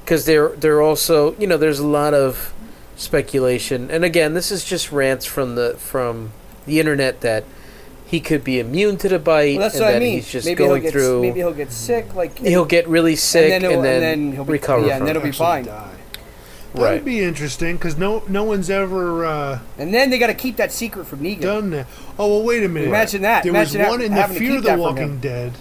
because they're also, there's a lot of speculation, and again, this is just rants from the internet that he could be immune to the bite, Well, that's and what that I mean. he's just maybe going he'll get, through. Maybe he'll get sick. He'll get really sick, and then he'll be, recover yeah, from and then it. he'll be fine. Die. Right. That would be interesting because no one's ever And then they got to keep that secret from Negan. done that. Oh well, wait a minute. Imagine that. There Imagine was one in the having to Fear keep of the that from Walking him. Dead.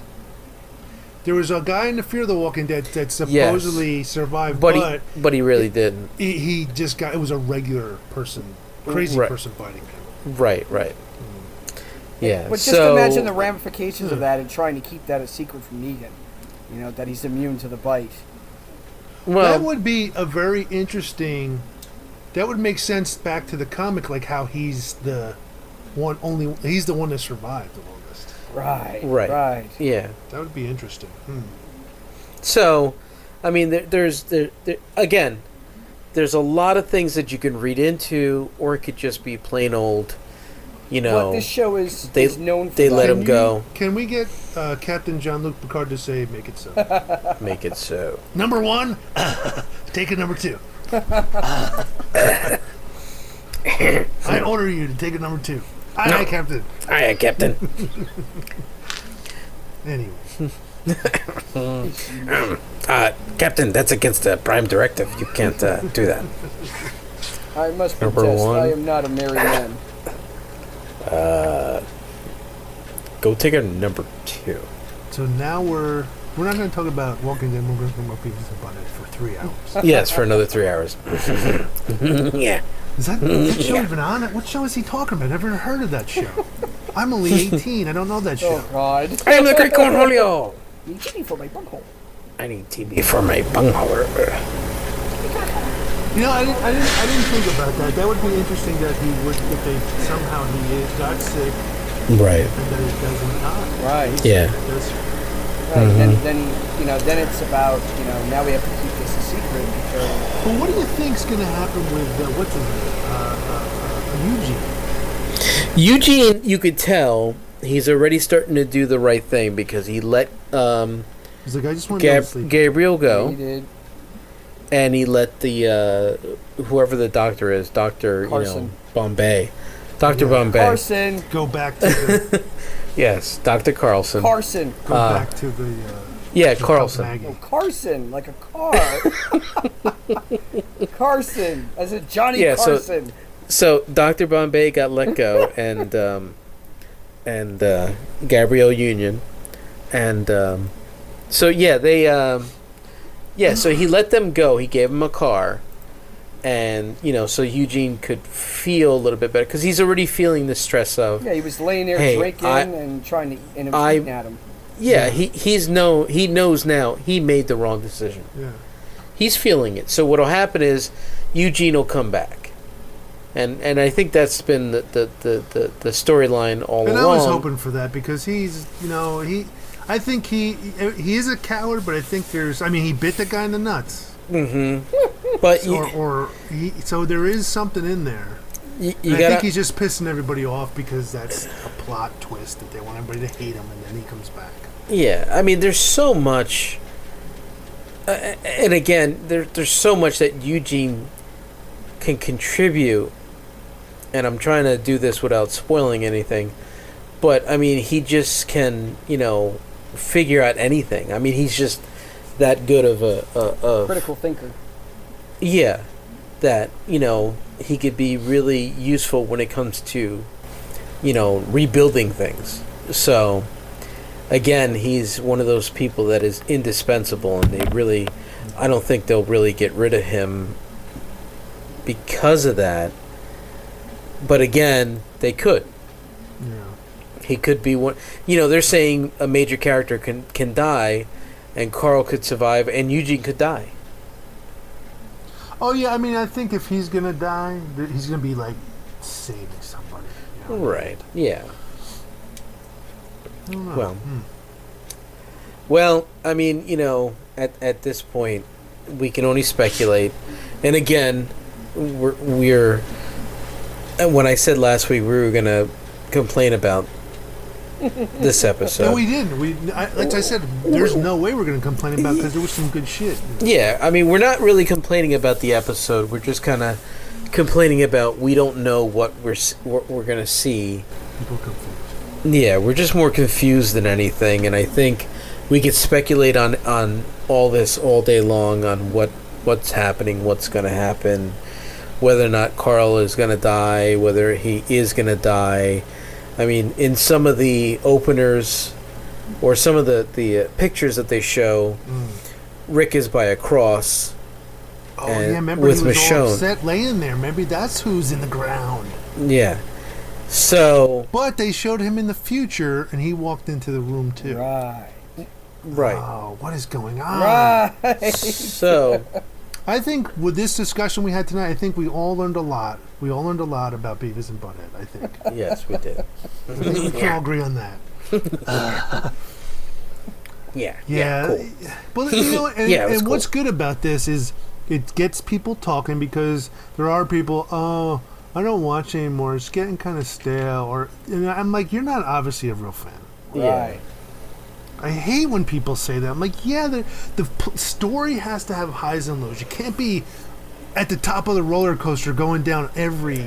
There was a guy in the Fear of the Walking Dead that supposedly survived, but he really didn't. he just got. It was a regular person, crazy Right. person biting him. Right. Yeah. But just imagine the ramifications of that and trying to keep that a secret from Negan. That he's immune to the bite. well, That would be a very interesting. That would make sense back to the comic, like how he's the one that survived the longest. Right. yeah. That would be interesting. So, I mean, again, there's a lot of things that you can read into, or it could just be plain old. What this show is known for. They let him go. Can we get Captain Jean-Luc Picard to say, "Make it so"? Make it so. Number 1, take it number 2. I order you to take it number 2. Aye, Captain. Aye, Captain. Anyway. Captain, that's against the Prime Directive. You can't do that. I must Number protest. 1. I am not a married man. Go take a number 2. So now we're not going to talk about Walking Dead. We're going to talk about Beavis and Butthead for 3 hours. Yes, for another 3 hours. Yeah. Is that show even on? What show is he talking about? I've never heard of that show. I'm only 18. I don't know that show. Oh, God. I am the Great Cornholio. I need TV for my bunghole. I need TV for my bunghole. You know, I didn't think about that. That would be interesting that he would, if they somehow got sick, Right. and that he doesn't die. Right. Yeah. Right. Then then it's about, now we have to keep this a secret because. Well, what do you think's going to happen with what's his name? Eugene. Eugene, you could tell he's already starting to do the right thing because he let He's like, I just want to sleep. Gabriel go. He did. And he let the whoever the doctor is, Dr. Carson. Bombay. Dr. Bombay. Carson. Go back to the... Yes, Dr. Carlson. Carson. Go back to the... Yeah, Carlson. Oh, Carson, like a car. Carson, as a Johnny Carson. So Dr. Bombay got let go, and Gabrielle Union, and so yeah, they so he let them go. He gave him a car, and so Eugene could feel a little bit better because he's already feeling the stress of. Yeah, he was laying there drinking and trying to, and it was eating at him. Yeah, he knows now he made the wrong decision. Yeah, he's feeling it. So what'll happen is Eugene will come back. And I think that's been the storyline all along. And I was hoping for that because he's, I think he is a coward, but I think he bit the guy in the nuts. Mm-hmm. But so there is something in there. I think he's just pissing everybody off because that's a plot twist that they want everybody to hate him, and then he comes back. Yeah, I mean, there's so much, and again, there's so much that Eugene can contribute. And I'm trying to do this without spoiling anything, but I mean, he just can, figure out anything. I mean, he's just that good of a critical thinker. Yeah, that he could be really useful when it comes to, rebuilding things. So, again, he's one of those people that is indispensable, and I don't think they'll really get rid of him because of that. But again, they could. Yeah. He could be one. They're saying a major character can die, and Carl could survive, and Eugene could die. Oh yeah, I mean, I think if he's gonna die, he's gonna be like saving somebody. Right. Yeah. I don't know. Well, I mean, at this point, we can only speculate, and again, we're. And when I said last week we were going to complain about this episode. No, we didn't. Like I said, there's no way we're going to complain about because there was some good shit. Yeah, I mean, we're not really complaining about the episode. We're just kind of complaining about we don't know what we're going to see. People confused. Yeah, we're just more confused than anything, and I think we could speculate on all this all day long on what's happening, what's going to happen. Whether or not Carl is going to die, whether he is going to die. I mean, in some of the openers or some of the pictures that they show, Rick is by a cross. Oh, yeah, remember with he was Michonne. all upset laying there. Maybe that's who's in the ground. Yeah. So... But they showed him in the future, and he walked into the room, too. Right. Oh, what is going on? Right. So... I think with this discussion we had tonight, I think we all learned a lot. We all learned a lot about Beavis and Butthead, I think. Yes, we did. I think we can all agree on that. Yeah. Cool. Well, you know, and, Yeah, it was and cool. what's good about this is it gets people talking because there are people, oh, I don't watch anymore. It's getting kind of stale. Or and I'm like, you're not obviously a real fan. Right. I hate when people say that. I'm like, yeah, the story has to have highs and lows. You can't be at the top of the roller coaster going down every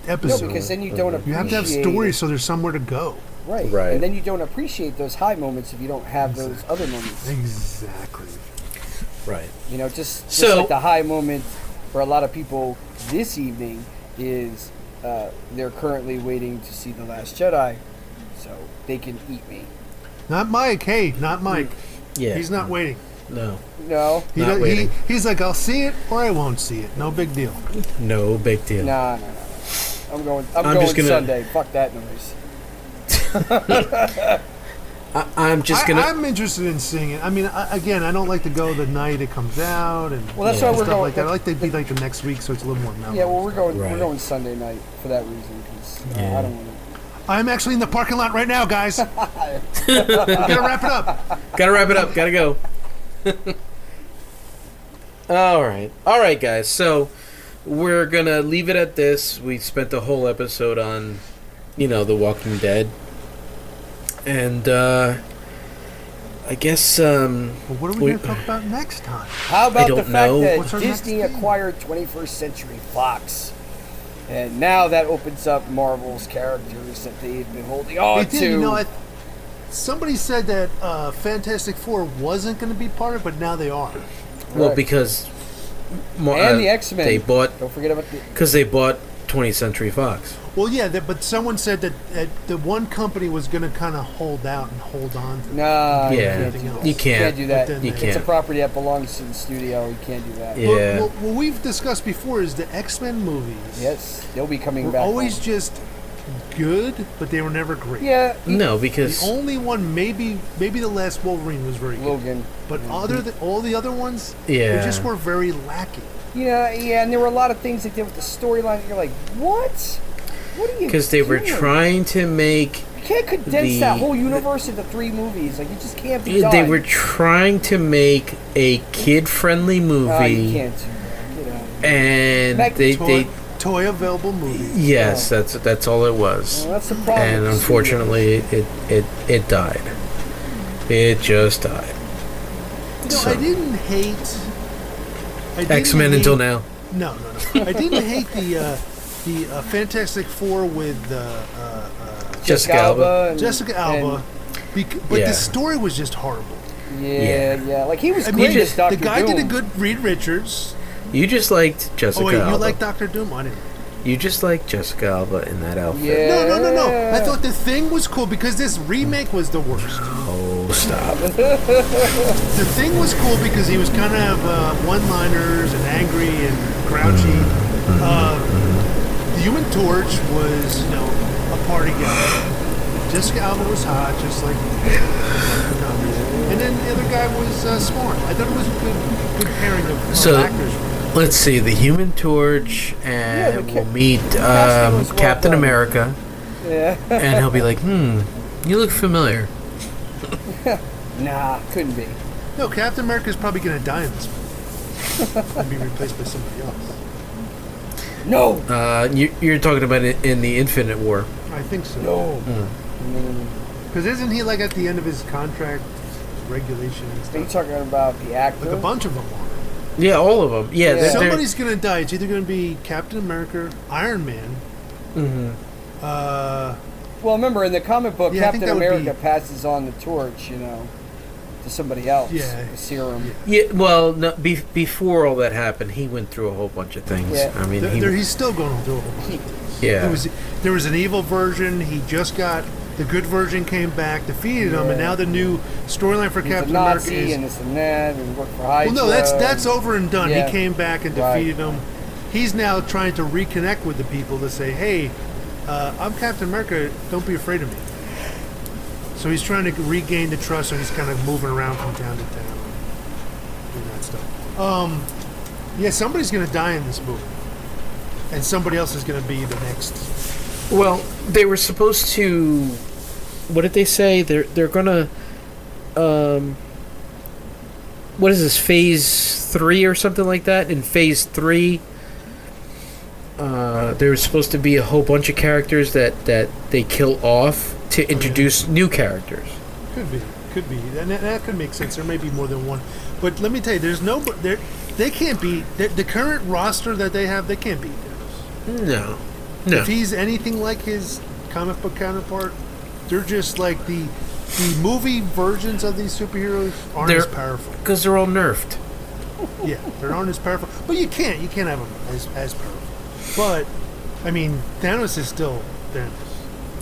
episode. No, because then you don't appreciate. You have to have stories so there's somewhere to go. Right. And then you don't appreciate those high moments if you don't have those other moments. Exactly. Right. You know, just like the high moment for a lot of people this evening is they're currently waiting to see The Last Jedi so they can eat me. Not Mike. Hey, not Mike. Yeah. He's not waiting. No. Not waiting. He's like, I'll see it or I won't see it. No big deal. No big deal. No. I'm going Sunday. Fuck that noise. I'm interested in seeing it. I mean, again, I don't like to go the night it comes out and that's why we're stuff going like that. I like to be like the next week, so it's a little more mellow. Yeah, well, we're going Sunday night for that reason because I don't want to. I'm actually in the parking lot right now, guys. Gotta wrap it up. Gotta go. All right, guys. So we're gonna leave it at this. We spent the whole episode on, The Walking Dead, and I guess. What are we gonna talk about next time? How about the fact that What's our Disney next thing? acquired 21st Century Fox? And now that opens up Marvel's characters that they've been holding on to. Somebody said that Fantastic Four wasn't going to be part of it, but now they are. Well, because and the X-Men. They bought. Don't forget about because they bought 20th Century Fox. Well, yeah, but someone said that the one company was going to kind of hold out and hold on to No, you can't do that. You can't. It's a property that belongs to the studio. You can't do that. Yeah. Well, we've discussed before is the X-Men movies. Yes, they'll be coming back. Always just good, but they were never great. Yeah. No, because the only one, maybe the last Wolverine was very good. Logan. But all the other ones, they just were very lacking. Yeah, and there were a lot of things they did with the storyline that you're like, what? What are you doing? Because they were trying to make... You can't condense that whole universe into 3 movies. Like, it just can't be done. They were trying to make a kid-friendly movie. Oh, you can't do that. Get out. And they toy available movie. Yes, that's all it was. Well, that's the problem. And unfortunately, it died. It just died. I didn't hate X-Men until now. No. I didn't hate the Fantastic Four with Jessica Alba. Jessica Alba. But the story was just horrible. Yeah. Like, he was great as Dr. The guy Doom. did a good Reed Richards. You just liked Jessica Alba. Oh, wait, you like Dr. Doom? I didn't. You just like Jessica Alba in that outfit. Yeah. No. I thought the Thing was cool because this remake was the worst. Oh, stop. The Thing was cool because he was kind of one-liners and angry and grouchy. The Human Torch was, a party guy. Jessica Alba was hot, just like... And then the other guy was smart. I thought it was a good pairing of actors. Let's see, the Human Torch, and we'll meet Captain America. Yeah. And he'll be like, you look familiar. Nah, couldn't be. No, Captain America's probably going to die in this movie. And be replaced by somebody else. No! You're talking about it in the Infinite War. I think so. No. Because isn't he like at the end of his contract regulation and stuff? Are you talking about the actor? Like a bunch of them are. Yeah, all of them. Yeah, somebody's going to die. It's either going to be Captain America, Iron Man. Mm-hmm. Well, remember, in the comic book, Captain America be... passes on the torch, to somebody else. Yeah. The serum. Yeah, well, no, before all that happened, he went through a whole bunch of things. Yeah. I mean, he's still going through a whole bunch of things. Yeah. There was an evil version. He just got... The good version came back, defeated him, and now the new storyline for Captain America is... and this and that, and worked for Hydra. Well, no, that's over and done. Yeah. He came back and defeated him. He's now trying to reconnect with the people to say, hey, I'm Captain America, don't be afraid of me. So he's trying to regain the trust, so he's kind of moving around from town to town, doing that stuff. Yeah, somebody's going to die in this movie. And somebody else is going to be the next... Well, they were supposed to... What did they say? They're gonna what is this, phase 3 or something like that? In phase 3, there was supposed to be a whole bunch of characters that they kill off to introduce new characters. Could be, and that could make sense. There may be more than one, but let me tell you, they can't beat the current roster that they have. They can't beat Thanos. No. If he's anything like his comic book counterpart, they're just like the movie versions of these superheroes aren't as powerful because they're all nerfed. Yeah, they aren't as powerful. But you can't have them as powerful. But I mean, Thanos is still Thanos.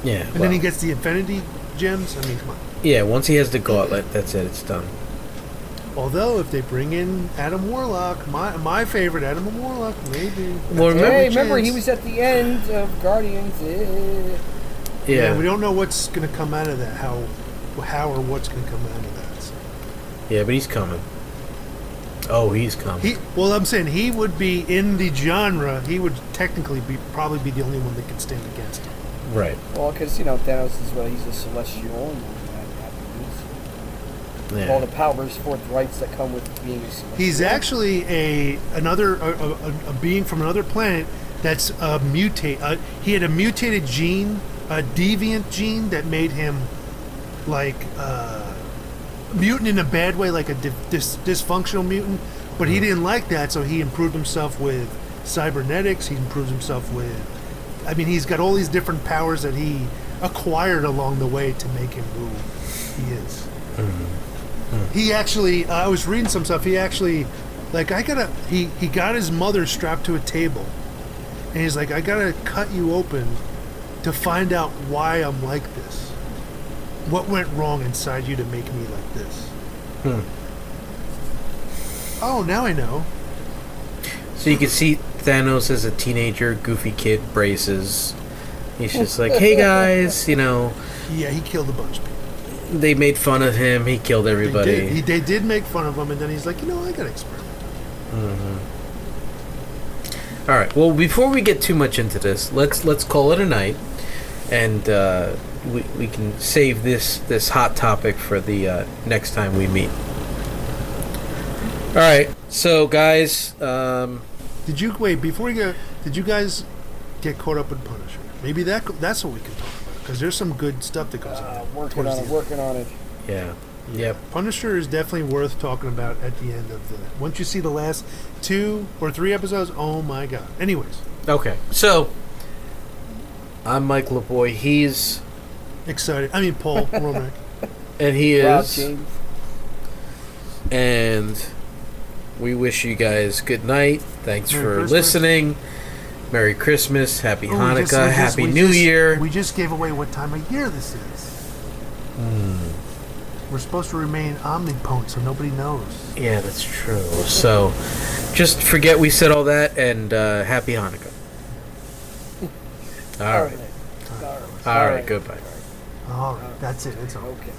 Yeah, and then he gets the Infinity Gems. I mean, come on. Yeah, once he has the gauntlet, that's it. It's done. Although, if they bring in Adam Warlock, my favorite Adam Warlock, maybe. Well, remember he was at the end of Guardians. Yeah, we don't know what's going to come out of that. How or what's going to come out of that. So. Yeah, but he's coming. Oh, he's coming. I'm saying he would be in the genre. He would technically probably be the only one that can stand against him. Right. Well, because Thanos is he's a celestial. And all the powers, forthrights that come with being a celestial. He's actually a being from another planet that's he had a mutated gene, a deviant gene that made him like mutant in a bad way, like a dysfunctional mutant. But he didn't like that, so he improved himself with cybernetics. He improved himself with. I mean, he's got all these different powers that he acquired along the way to make him who he is. He actually, I was reading some stuff. He actually, he got his mother strapped to a table, and he's like, I gotta cut you open to find out why I'm like this. What went wrong inside you to make me like this? Oh, now I know. So you can see Thanos as a teenager, goofy kid, braces. He's just like, hey guys, Yeah, he killed a bunch of people. They made fun of him. He killed everybody. They did make fun of him, and then he's like, I gotta experiment. All right. Well, before we get too much into this, let's call it a night, and we can save this hot topic for the next time we meet. All right. So, guys, did you guys get caught up in Punisher? Maybe that's what we can talk about. Because there's some good stuff that goes on. Working on it. Yeah. Yep. Punisher is definitely worth talking about at the end of the. Once you see the last 2 or 3 episodes, oh my god. Anyways. Okay. So, I'm Mike LeBoy. He's excited. I mean, Paul Romack. And he Rob is. James. And we wish you guys good night. Thanks Merry for Christmas. listening. Merry Christmas, Happy Hanukkah, Happy New Year. We just gave away what time of year this is. We're supposed to remain omnipotent so nobody knows. Yeah, that's true. So, just forget we said all that, and Happy Hanukkah. All right. All right, goodbye. All right, that's it. It's okay.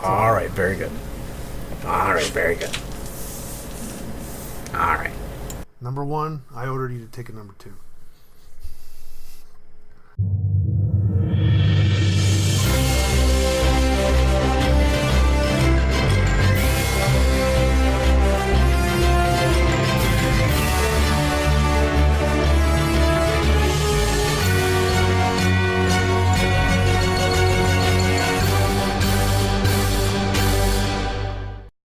All right, very good. All right, very good. All right. Number 1, I ordered you to take a number 2.